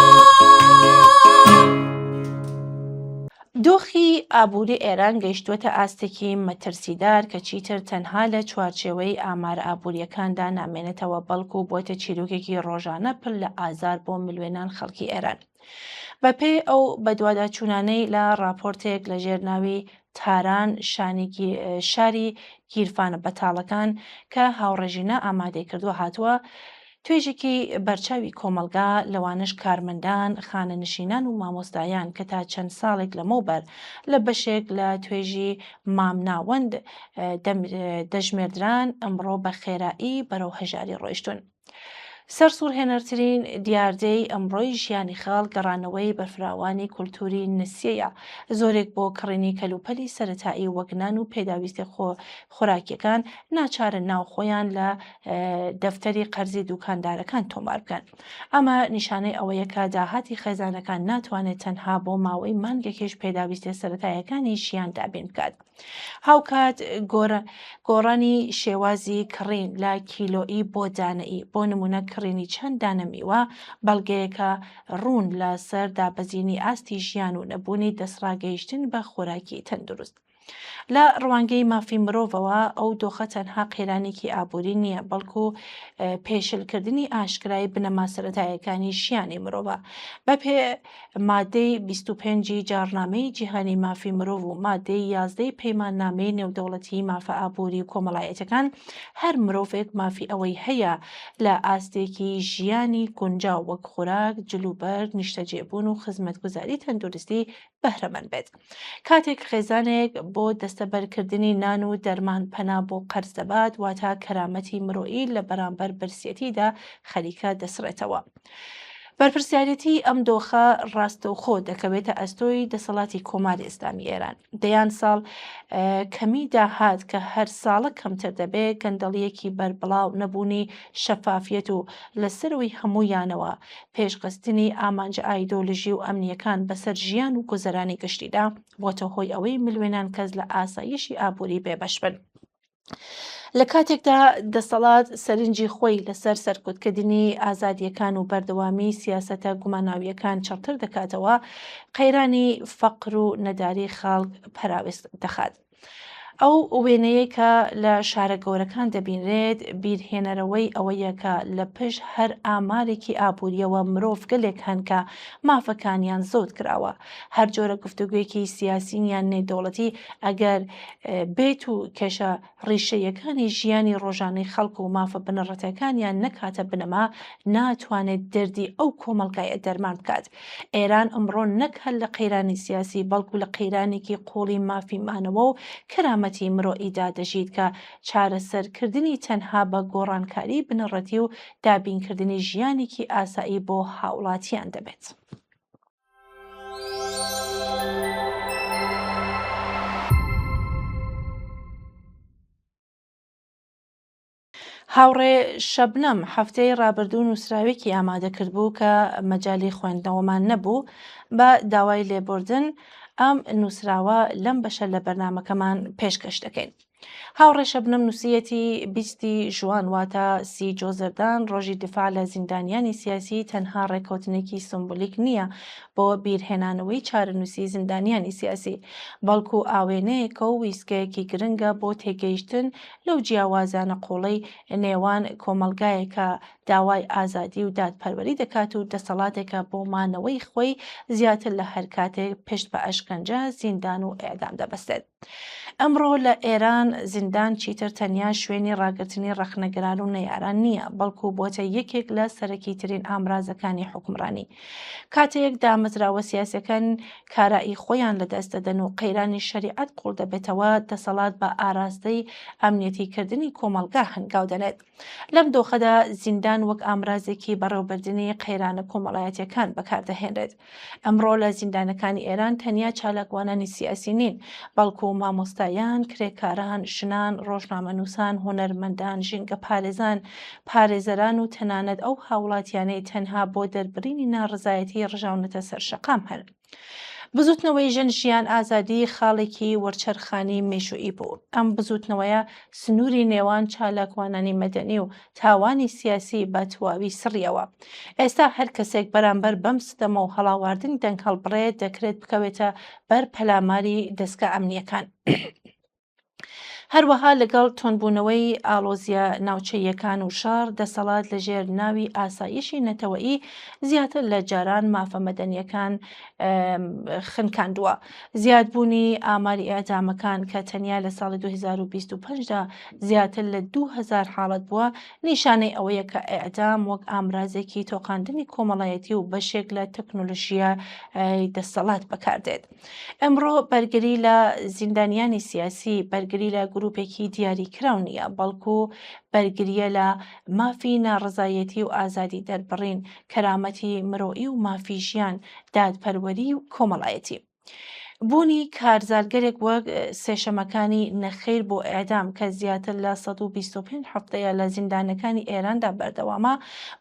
دۆخی ئابووری ئێران گەیشتووەتە ئاستێکی مەترسیدار کە چیتر تەنها لە چوارچێوەی ئامارە ئابووریەکاندا نامێنێتەوە، بەڵکو بۆتە چیرۆکێکی ڕۆژانە پڕ لە ئازار بۆ ملیۆنان خەڵکی ئێران. بەپێی ئەو بەدواداچوونانەی لە راپۆرتێک لە ژێرناوی تاران شاری گیرفانە بەتاڵەکان کە هاوڕێژینە ئامادەی کردووە هاتووە، توێژێکی بەرچاوی کۆمەلگا لەوانش کارمەندان، خانەنشینان و مامۆستایان کە تا چەند ساڵێک لەمەوبەر لە بەشێک لە توێژی مامناوەند دەژمێردران ئەمڕۆ بە خێرایی بەرەو هەژاری ڕۆیشتون. سەرسوورهێنەرترین دیاردەی ئەمڕۆی ژیانی خەڵک گەڕانەوەی بەرفراوانی کولتوری نسیەیە، زۆرێک بۆ کڕینی کەلوپەلی سەرەتایی وەگنان و پێداویستی خۆراکیەکان ناچارن ناوخۆیان لە دەفتەری قەرزی دوکاندارەکان تۆمار بکەن. ئەمە نیشانەی ئەوەیە کە داهاتی خێزانەکان ناتوانێت تەنها بۆ ماوەی مانگێکیش پێداویستی سەرەتاییەکانی ژیان دابین بکات. هاوکات گۆڕانی شێوازی کڕین لە کیلۆئی بۆ دانەئی، بۆ نمونە کڕینی چەند دانە میوە بەڵگەیەکە ڕوون لە سەر دابەزینی ئاستی ژیان و نەبوونی دەسڕاگەیشتن بە خۆراکی تەندروست. لە ڕوانگەی مافی مرۆڤەوە ئەو دۆخە تەنها قێرانێکی ئابووری نییە، بەڵکو پێشلکردنی ئاشکرای بنەما سەرەتاییەکانی ژیانی مرۆڤە. بە پێ مادەی 25 جارنامەی جیهانی مافی مرۆڤ و مادەی 11 پەیماننامەی نێودەوڵەتی مافە ئابووری و کۆمەڵایەتەکان، هەر مرۆڤێک مافی ئەوەی هەیە لە ئاستێکی ژیانی گونجاو وەک خۆراک، جلوبەر، نیشتەجێبوون و خزمەتگوزاری تەندروستی بەهرەمەند بێت. کاتێک خێزانێک بۆ دەستەبەرکردنی نان و دەرمان پەنا بۆ قەرز دەبات، واتە کەرامەتی مرۆیی لە بەرامبەر برسێتیدا خەریکە دەسڕێتەوە. بەرپرسیارەتی ئەم دۆخە ڕاستەوخۆ دەکەوێتە ئەستۆی دەسەڵاتی کۆماری ئێستامی ئێران. دەیان ساڵ کەمی داهات کە هەر ساڵە کەمتر دەبێت گەندەڵیەکی بەربڵاو نەبوونی شەفافیەت و لەسەرەوەی هەموویانەوە پێشقستنی ئامانج ئایدۆلژی و ئەمنیەکان بەسەر ژیان و گوزەرانی گشتیدا بۆتە هۆی ئەوەی ملیۆنان کەس لە ئاسایشی ئابووری بێبەش بن. لە کاتێکدا دەسەڵات سەرنجی خۆی لەسەر سەرکوتکردنی ئازادیەکان و بەردەوامی سیاسەتە گوماناویەکان چەڵتر دەکاتەوە، قەیرانی فەقر و نەداری خەڵک پەراوێست دەخات. ئەو وێنەیە کە لە شارە گەورەکان دەبینرێت بیرهێنەرەوەی ئەوەیە کە لە پشت هەر ئامارێکی ئابووریەوە مرۆڤ گەلێک هەن کە مافەکانیان زۆت کراوە. هەر جۆرە گفتوگویەکی سیاسییان نێودەوڵەتی ئەگەر بێت و کێشە ڕیشەیەکانی ژیانی ڕۆژانەی خەڵک و مافە بنەڕەتەکانیان نەکاتە بنەما، ناتوانێت دەردی ئەو کۆمەڵگایە دەرمان بکات. ئێران ئەمڕۆ نەک هەر لە قەیرانی سیاسی بەڵکو لە قەیرانێکی قۆڵی مافیمانەوە و کەرامەتی مرۆئیدا دەژیت کە چارەسەرکردنی تەنها بە گۆڕانکاری بنەڕەتی و دابینکردنی ژیانێکی ئاسایی بۆ هاوڵاتیان دەبێت. هاوڕێ شەبنەم هەفتەی ڕابردوو نووسراوێکی ئامادەکرد بوو کە مەجالی خوێندنەوەمان نەبوو، بە داوای لێبوردن ئەم نووسراوە لەم بەشە لە بەرنامەکەمان پێشکەش دەکەین. هاوڕێ شەبنەم نووسیەتی 20 ژوان واتە 30 جۆزەردان ڕۆژی دفاع لە زیندانیانی سیاسی تەنها ڕێککەوتنێکی سمبولیک نییە بۆ بیرهێنانەوەی چارەنووسی زیندانیانی سیاسی، بەڵکو ئاوێنەیەکە و ویسکەیەکی گرنگە بۆ تێگەیشتن لەو جیاوازانە قوڵەی نێوان کۆمەلگایەکە داوای ئازادی و دادپەروەری دەکات و دەسەڵاتێکە بۆ مانەوەی خۆی زیاتر لە هەر کاتێک پشت بە ئەشکەنجە، زیندان و ئێدام دەبەستێت. ئەمڕۆ لە ئێران زیندان چیتر تەنیا شوێنی ڕاگررتنی ڕەخنەگران و نەیاران نییە، بەڵکو بۆتە یەکێک لە سەرەکیترین ئامرازەکانی حکومڕانی. کاتێک دامەزراوە سیاسەکان کارایی خۆیان لەدەست دەدەن و قەیرانی شەریعەت قوڵ دەبێتەوە، دەسەڵات بە ئاراستەی ئەمنیەتیکردنی کۆمەلگا هەنگاو دەنێت. لەم دۆخەدا زیندان وەک ئامرازێکی بەڕێوەبردننی قەیرانە کۆمەڵایەتیەکان بەکاردەهێنرێت. ئەمڕۆ لە زیندانەکانی ئێران تەنیا چالاکوانانی سیاسی نین، بەڵکو مامۆستایان، کرێکاران، ژنان، ڕۆژنامەنووسان، هۆنەرمەندان، ژینگە پارێزان، پارێزەران و تەنانەت ئەو هاوڵاتیانەی تەنها بۆ دەربڕینی ناڕزایەتی ڕژاونەتە سەر شەقام هەن. بزوتنەوەی ژن ژیان ئازادی خاڵێکی وەرچەرخانی مێشوئی بوو. ئەم بزوتنەوەیە سنووری نێوان چالاکوانانی مەدەنی و تاوانی سیاسی بە تەواوی سڕیەوە. ئێستا هەر کەسێک بەرامبەر بەم ستەمە و هەڵاواردنی دەنگ هەڵبڕێت دەکرێت بکەوێتە بەر پەلاماری دەستگا ئەمنیەکان. هەروەها لەگەڵ تۆنبوونەوەی ئاڵۆزیە ناوچەیەکان و شار دەسەڵات لەژێر ناوی ئاسایشی نەتەوەیی زیاتر لە جاران مافە مەدەنیەکان خنکاندووە. زیادبوونی ئاماری ئەعدامەکان کە تەنیا لە ساڵی 2025دا زیاتر لە 2000 حاڵەت بووە نیشانەی ئەوەیە کە ئەعدام وەک ئامرازێکی تۆقاندنی کۆمەڵایەتی و بەشێک لە تەکنۆلۆژیە دەسەڵات بەکاردێت. ئەمڕۆ بەرگری لە زیندانیانی سیاسی بەرگری لە گروپێکی دیاریکراو نییە، بەڵکو بەرگریە لە مافی ناڕزایەتی و ئازادی دەربڕین، کەرامەتی مرۆیی و مافی ژیان، دادپەروەری و کۆمەڵایەتی. بوونی کارزارگەرێک وەک سێشەمەکانی نەخێر بۆ ئێدام کە زیاتر لە 125 هەفتەیە لە زیندانەکانی ئێراندا بەردەوامە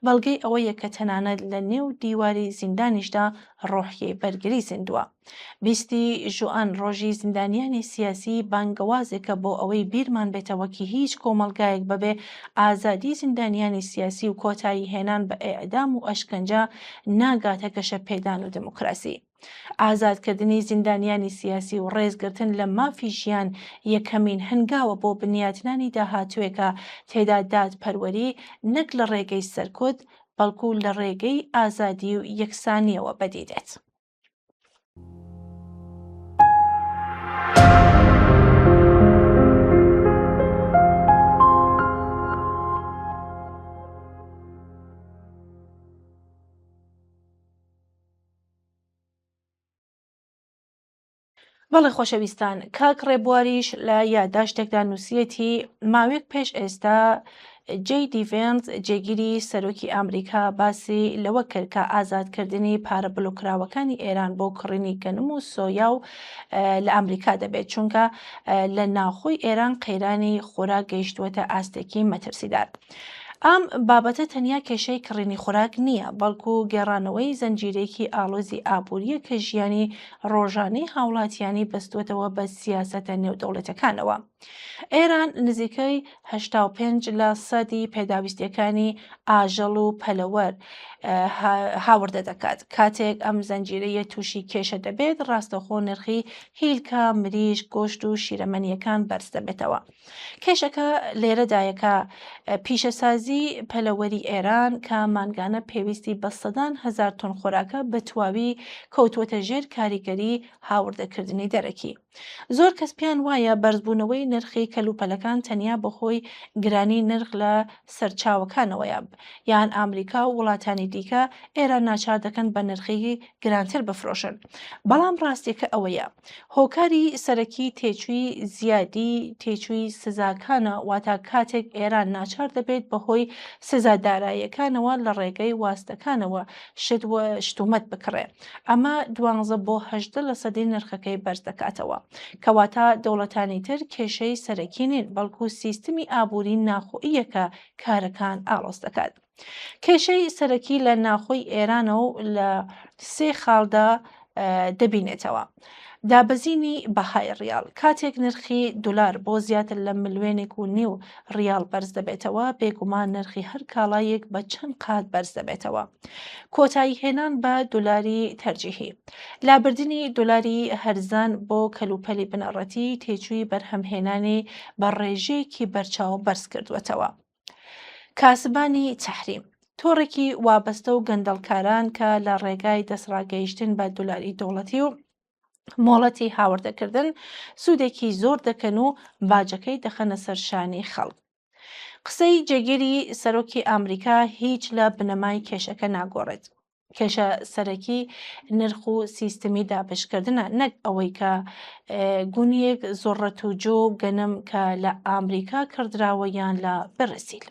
بەڵگەی ئەوەیە کە تەنانەت لە نێو دیواری زیندانیشدا ڕۆحیەی بەرگری زیندووە. 20 ژوئان ڕۆژی زیندانیانی سیاسی بانگەوازێکە بۆ ئەوەی بیرمان بێتەوەکی هیچ کۆمەلگایەک بەبێ ئازادی زیندانیانی سیاسی و کۆتایی هێنان بە ئێعدام و ئەشکەنجە ناگاتە گەشە پێدان و دموکراسی. ئازادکردنی زیندانیانی سیاسی و ڕێزگرتن لە مافی ژیان یەکەمین هەنگاوە بۆ بنیاتنانی داهاتوێکە تێدا دادپەروەری نەک لە ڕێگەی سەرکوت بەڵکو لە ڕێگەی ئازادی و یەکسانیەوە بەدیدێت. بەڵێ خۆشەویستان، کاک ڕێبواریش لە یادداشتێکدا نووسیەتی ماوەیەک پێش ئێستا JD Vance جێگیری سەرۆکی ئەمریکا باسی لەوە کرد کە ئازادکردنی پارە بلوکراوەکانی ئێران بۆ کڕینی گەنم و سۆیا و لە ئەمریکا دەبێت چونکە لە ناوخۆی ئێران قەیرانی خۆراک گەیشتووەتە ئاستێکی مەترسیدار. ئەم بابەتە تەنیا کێشەی کڕینی خوراک نییە، بەڵکو گێڕانەوەی زەنجیرێکی ئاڵۆزی ئابووریە کە ژیانی ڕۆژانەی هاوڵاتیانی بەستوێتەوە بە سیاسەتە نێودەوڵەتەکانەوە. ئێران نزیکەی 85% پێداویستیەکانی ئاژەڵ و پەلەوەر هاوردە دەکات. کاتێک ئەم زەنجیرەیە تووشی کێشە دەبێت، ڕاستەخۆ نرخی هیلکە، مریشک، گۆشت و شیرەمەنیەکان بەرز دەبێتەوە. کێشەکە لێرەدایەکە پیشەسازی پەلەوەری ئێران کە مانگانە پێویستی بە سەدان هەزار تۆن خۆراکە بە تواوی کەوتووەتە ژێر کاریگەری هاوردەکردنی دەرەکی. زۆر کەس پێیان وایە بەرزبوونەوەی نرخی کەلوپەلەکان تەنیا بەخۆی گرانی نرخ لە سەرچاوەکانەوەیە، یان ئەمریکا و وڵاتانی دیکە ئێران ناچار دەکەن بە نرخی گرانتر بفرۆشن. بەڵام ڕاستیەکە ئەوەیە هۆکاری سەرەکی تێچووی زیادی تێچووی سزاکانە، واتە کاتێک ئێران ناچار دەبێت بەهۆی سزاداراییەکانەوە لە ڕێگەی واستەکانەوە شتومەت بکڕێ. ئەمە 12 بۆ 18% نرخەکەی بەرز دەکاتەوە، کەواتە دەوڵەتانی تر کێشەی سەرەکی نین، بەڵکو سیستمی ئابووری ناخۆییەکە کارەکان ئاڵۆز دەکات. کێشەی سەرەکی لە ناخۆی ئێرانە و لە 3 خاڵدا دەبینێتەوە. دابەزینی بەهای ڕیال. کاتێک نرخی دولار بۆ زیاتر لە 1.5 ملیۆن ریال بەرز دەبێتەوە، بێگومان نرخی هەر کاڵایەک بە چەند قات بەرز دەبێتەوە. کۆتایی هێنان بە دولاری تەرجیحی. لابردنی دولاری هەرزان بۆ کەلوپەلی بنەڕەتی تێچووی بەرهەمهێنانی بە ڕێژەیەکی بەرچاو بەرز کردوێتەوە. کاسبانی تەحریم. تۆڕێکی وابەستە و گەندەڵکاران کە لە ڕێگای دەسڕاگەیشتن بە دولاری دەوڵەتی و مۆڵەتی هاوردەکردن سوودێکی زۆر دەکەن و باجەکەی دەخەنە سەرشانی خەڵک. قسەی جێگیری سەرۆکی ئەمریکا هیچ لە بنەمای کێشەکە ناگۆڕێت. کێشە سەرەکی نرخ و سیستمی دابشکردنە، نەک ئەوەی کە گونیەک زۆڕەت و جۆ گەنم کە لە ئەمریکا کردراوە یان لە بەرزیل.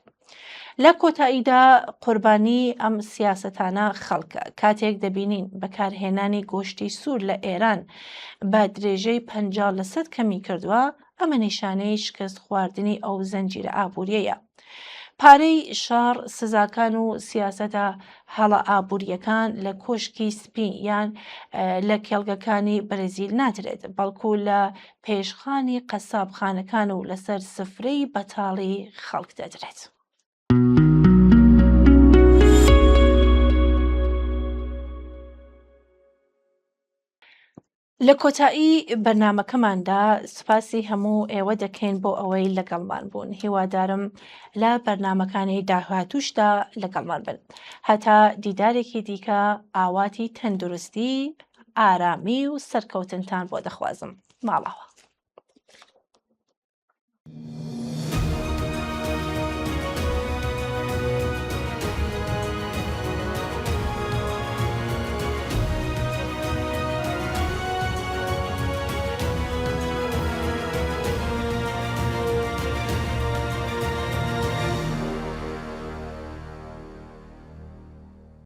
لە کۆتاییدا قوربانی ئەم سیاسەتانە خەڵکە. کاتێک دەبینین بەکارهێنانی گۆشتی سوور لە ئێران بە درێژەی 50% کەمی کردووە، ئەمە نیشانەی شکست خواردنی ئەو زەنجیرە ئابووریەیە. پارەی شار، سزاکان و سیاسەتە هەڵە ئابووریەکان لە کۆشکی سپی یان لە کێڵگەکانی بەرزیل نادرێت، بەڵکو لە پێشخانی قەسابخانەکان و لەسەر سفرەی بەتاڵی خەڵک دەدرێت. لە کۆتایی بەرنمەکەماندا سوپاسی هەموو ئێوە دەکەین بۆ ئەوەی لەگەڵمان بوون. هیوادارم لە بەرنمەکانی داهاتووشدا لەگەڵمان بن. هەتا دیدارێکی دیکە ئاواتی تەندروستی، ئارامی و سەرکەوتنتان بۆ دەخوازم. ماڵەوە.